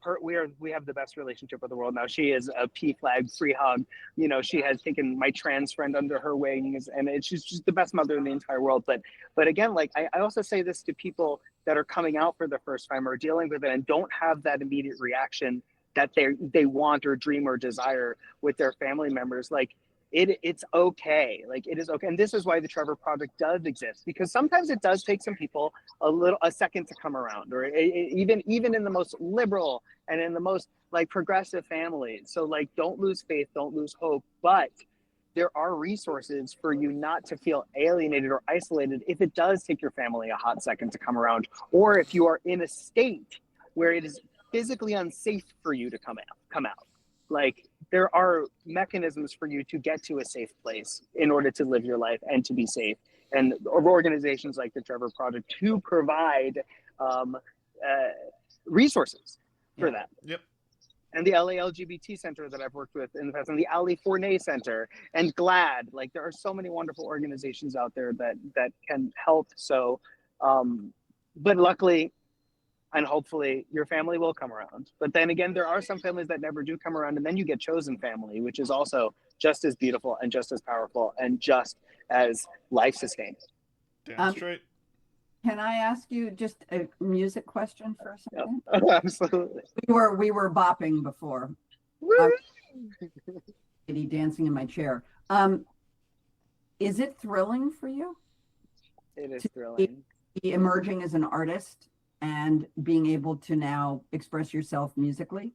the best relationship with the world now. She is a P flag free hug. You know, she has taken my trans friend under her wings, and she's just the best mother in the entire world. But again, like I also say this to people that are coming out for the first time or dealing with it and don't have that immediate reaction that they want or dream or desire with their family members. Like it's okay. Like it is okay. And this is why the Trevor Project does exist, because sometimes it does take some people a second to come around, or even in the most liberal and in the most like progressive families. So like, don't lose faith, don't lose hope, but there are resources for you not to feel alienated or isolated if it does take your family a hot second to come around, or if you are in a state where it is physically unsafe for you to come out. Like, there are mechanisms for you to get to a safe place in order to live your life and to be safe. And organizations like the Trevor Project to provide resources for that. Yep. And the LA LGBT Center that I've worked with in the past, and the Ali Fournay Center, and GLAD. Like, there are so many wonderful organizations out there that can help. So, but luckily, and hopefully your family will come around. But then again, there are some families that never do come around, and then you get chosen family, which is also just as beautiful and just as powerful and just as life sustaining. Damn straight. Can I ask you just a music question for a second? Oh, absolutely. We were bopping before. Dancing in my chair. Is it thrilling for you? It is thrilling. Be emerging as an artist and being able to now express yourself musically?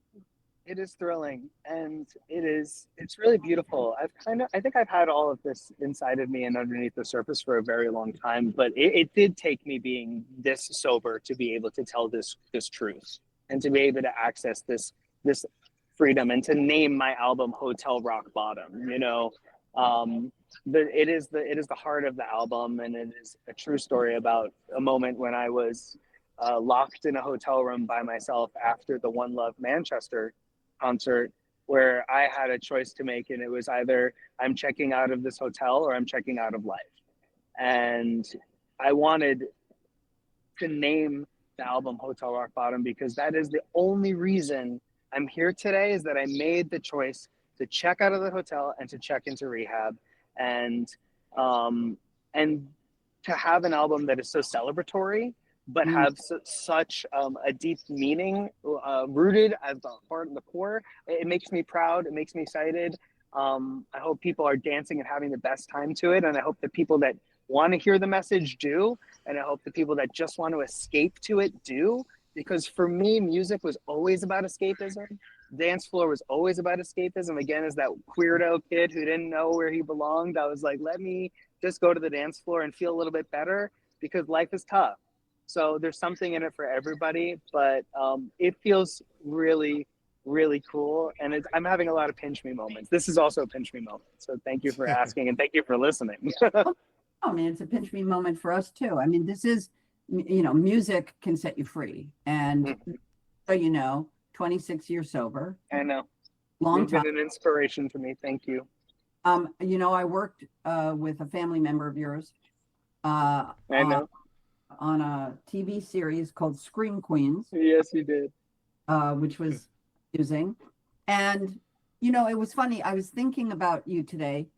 It is thrilling, and it's really beautiful. I think I've had all of this inside of me and underneath the surface for a very long time, but it did take me being this sober to be able to tell this truth, and to be able to access this freedom, and to name my album Hotel Rock Bottom. You know, it is the heart of the album, and it is a true story about a moment when I was locked in a hotel room by myself after the One Love Manchester concert, where I had a choice to make, and it was either I'm checking out of this hotel or I'm checking out of life. And I wanted to name the album Hotel Rock Bottom because that is the only reason I'm here today, is that I made the choice to check out of the hotel and to check into rehab, and to have an album that is so celebratory but have such a deep meaning rooted at the heart and the core. It makes me proud. It makes me excited. I hope people are dancing and having the best time to it. And I hope the people that want to hear the message do. And I hope the people that just want to escape to it do. Because for me, music was always about escapism. Dance floor was always about escapism. Again, as that weirdo kid who didn't know where he belonged, I was like, let me just go to the dance floor and feel a little bit better, because life is tough. So there's something in it for everybody, but it feels really, really cool. And I'm having a lot of pinch me moments. This is also a pinch me moment. So thank you for asking, and thank you for listening. I mean, it's a pinch me moment for us too. I mean, this is, music can set you free. And so, 26 years sober. I know. Long time. You've been an inspiration to me. Thank you. I worked with a family member of yours. I know. On a TV series called Scream Queens. Yes, you did. Which was amusing. And, it was funny. I was thinking about you today,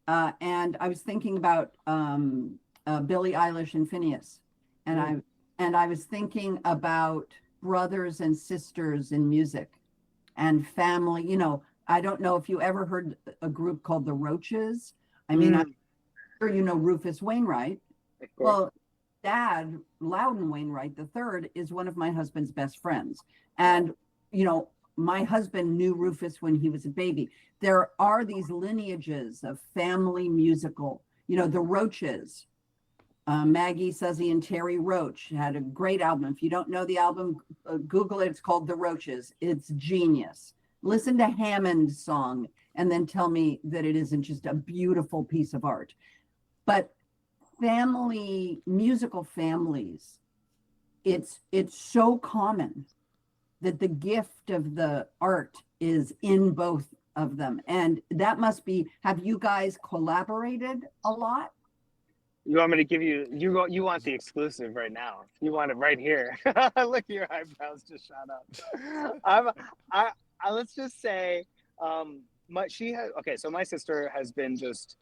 and I was thinking about Billie Eilish and Phineas. And I was thinking about brothers and sisters in music and family. I don't know if you ever heard a group called the Roaches. I mean, I'm sure you know Rufus Wainwright. Well, Dad, Loudon Wainwright III, is one of my husband's best friends. And, my husband knew Rufus when he was a baby. There are these lineages of family musical, the Roaches. Maggie, Suzy, and Terry Roach had a great album. If you don't know the album, Google it. It's called The Roaches. It's genius. Listen to Hammond's song. and then tell me that it isn't just a beautiful piece of art. But musical families, it's so common that the gift of the art is in both of them. And that must be, have you guys collaborated a lot? You want me to give you, you want the exclusive right now. You want it right here. Look at your eyebrows just shot up. Let's just say, so my sister has been just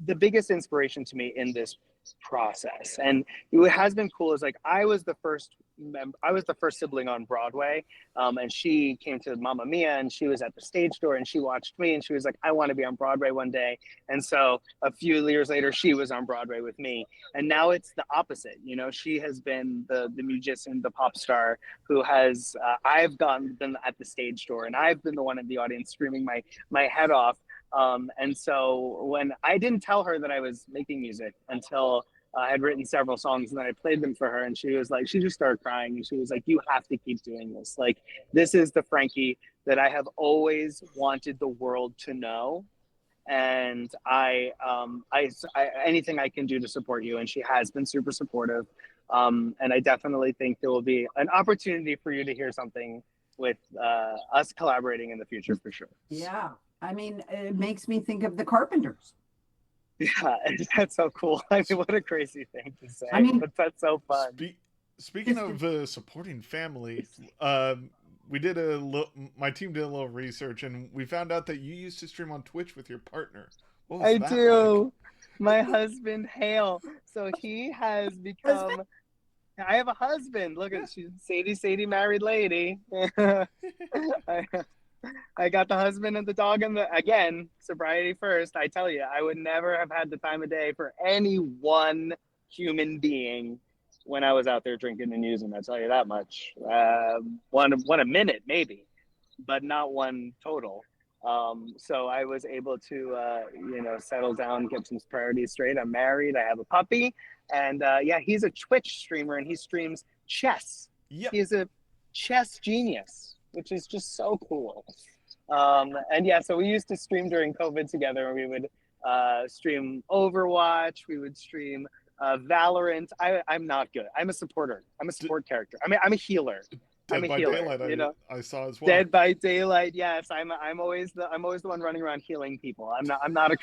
the biggest inspiration to me in this process. And what has been cool is like, I was the first sibling on Broadway. And she came to Mamma Mia and she was at the stage door and she watched me and she was like, I want to be on Broadway one day. And so a few years later, she was on Broadway with me. And now it's the opposite. You know, she has been the musician, the pop star who has, I've been at the stage door and I've been the one in the audience screaming my head off. And so when I didn't tell her that I was making music until I had written several songs and then I played them for her and she was like, she just started crying and she was like, you have to keep doing this. Like, this is the Frankie that I have always wanted the world to know. And I anything I can do to support you. And she has been super supportive. And I definitely think there will be an opportunity for you to hear something with us collaborating in the future for sure. Yeah. I mean, it makes me think of the Carpenters. Yeah, that's so cool. I mean, what a crazy thing to say. I mean, but that's so fun. Speaking of supporting family, we did my team did a little research, and we found out that you used to stream on Twitch with your partner. What was that do. like? My husband, Hale. So he has become. I have a husband. Look at she's Sadie, married lady. I got the husband and the dog and again, sobriety first. I tell you, I would never have had the time of day for any one human being when I was out there drinking and using. I'll tell you that much. One a minute maybe, but not one total. So I was able to, settle down, get some priorities straight. I'm married. I have a puppy, and he's a Twitch streamer and he streams chess. Yep. He's a chess genius, which is just so cool. So we used to stream during COVID together, and we would stream Overwatch. We would stream Valorant. I'm not good. I'm a supporter. I'm a support character. I'm a healer. Dead by healer, Daylight, I saw as well. Dead by Daylight, yes. I'm always the one running around healing people. I'm not a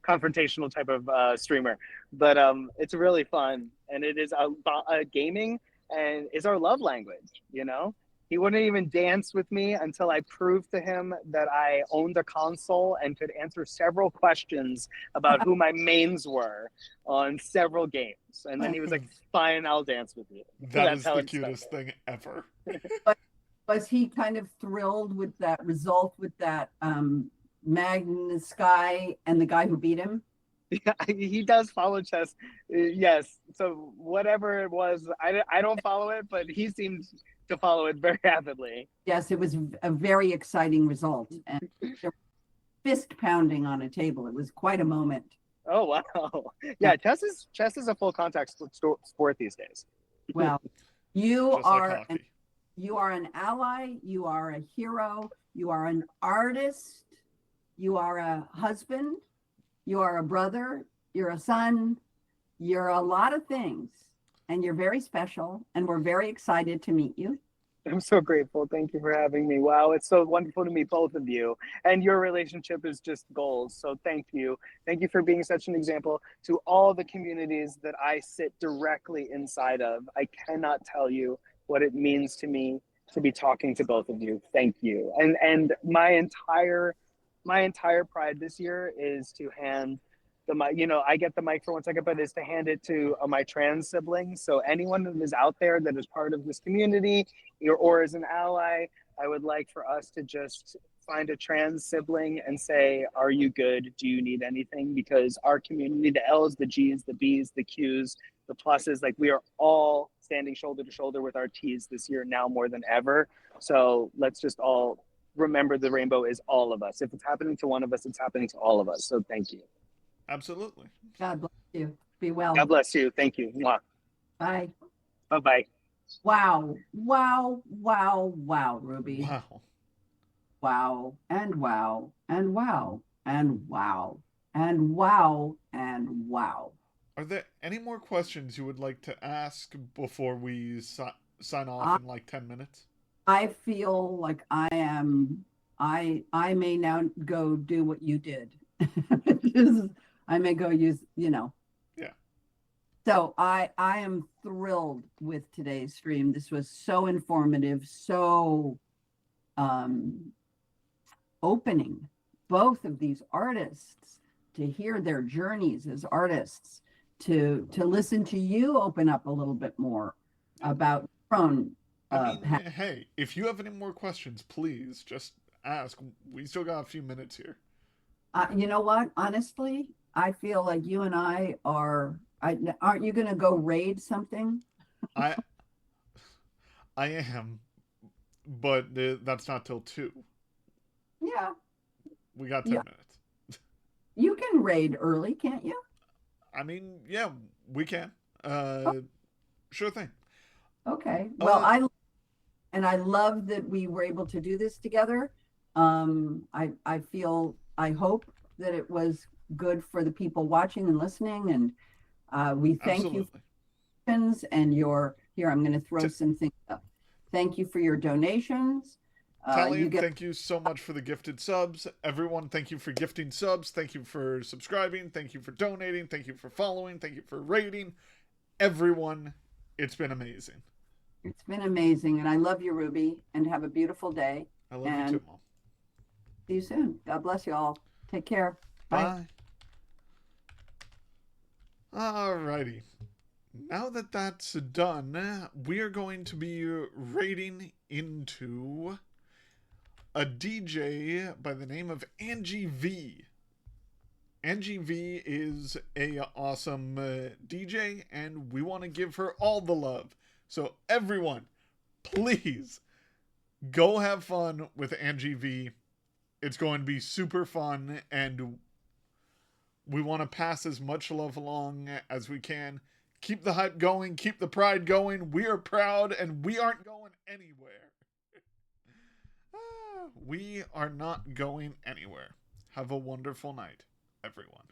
confrontational type of streamer, but it's really fun, and it is a gaming, and it's our love language. You know, he wouldn't even dance with me until I proved to him that I owned a console and could answer several questions about who my mains were on several games. And then he was like, fine, I'll dance with you. That is the cutest thing ever. But was he kind of thrilled with that result with that Magnus guy and the guy who beat him? Yeah, he does follow chess. Yes. So whatever it was, I don't follow it, but he seemed to follow it very avidly. Yes, it was a very exciting result. And fist pounding on a table. It was quite a moment. Oh, wow. Yeah, chess is a full contact sport these days. Well, you Just are like you are an ally, you are a hero, you are an artist, you are a husband, you are a brother, you're a son, you're a lot of things, and you're very special, and we're very excited to meet you. I'm so grateful. Thank you for having me. Wow, it's so wonderful to meet both of you. And your relationship is just gold. So thank you. Thank you for being such an example to all the communities that I sit directly inside of. I cannot tell you what it means to me to be talking to both of you. Thank you. And my entire pride this year is to hand the mic, I get the mic for 1 second, but is to hand it to my trans siblings. So anyone that is out there that is part of this community or is an ally, I would like for us to just find a trans sibling and say, are you good? Do you need anything? Because our community, the L's, the G's, the B's, the Q's, the pluses, like we are all standing shoulder to shoulder with our T's this year now more than ever. So let's just all remember the rainbow is all of us. If it's happening to one of us, it's happening to all of us. So thank you. Absolutely. God bless you. Be well. God bless you. Thank you. Mwah. Bye. Bye-bye. Wow. Wow. Wow. Wow, Ruby. Wow. wow, and wow, and wow, and wow, and wow, and wow. Are there any more questions you would like to ask before we sign off I, in like 10 minutes? I feel like I may now go do what you did. I may go use, Yeah. So I am thrilled with today's stream. This was so informative, so um, opening both of these artists to hear their journeys as artists, to listen to you open up a little bit more about your own. I mean, hey, if you have any more questions, please just ask. We still got a few minutes here. You know what? Honestly, I feel like you and I are. Aren't you going to go raid something? I I am, but that's not till 2. Yeah, We got 10 yeah. minutes. You can raid early, can't you? I mean, yeah, we can. Sure thing. Okay. Well, Uh, I love that we were able to do this together. I hope that it was good for the people watching and listening, and we thank you for absolutely. your donations and your here. I'm going to throw T- some things up. Thank you for your donations. You Talion, get thank you so much for the gifted subs. Everyone, thank you for gifting subs. Thank you for subscribing. Thank you for donating. Thank you for following. Thank you for rating. Everyone, it's been amazing. It's been amazing, and I love you, Ruby, and have a beautiful day. I love And you too, Mom. see you soon. God bless you all. Take care. Bye. Bye. Alrighty. Now that that's done, we are going to be raiding into a DJ by the name of Angie V. Angie V is a awesome DJ, and we want to give her all the love. So everyone, please go have fun with Angie V. It's going to be super fun, and we want to pass as much love along as we can. Keep the hype going, keep the pride going. We are proud, and we aren't going anywhere. We are not going anywhere. Have a wonderful night, everyone.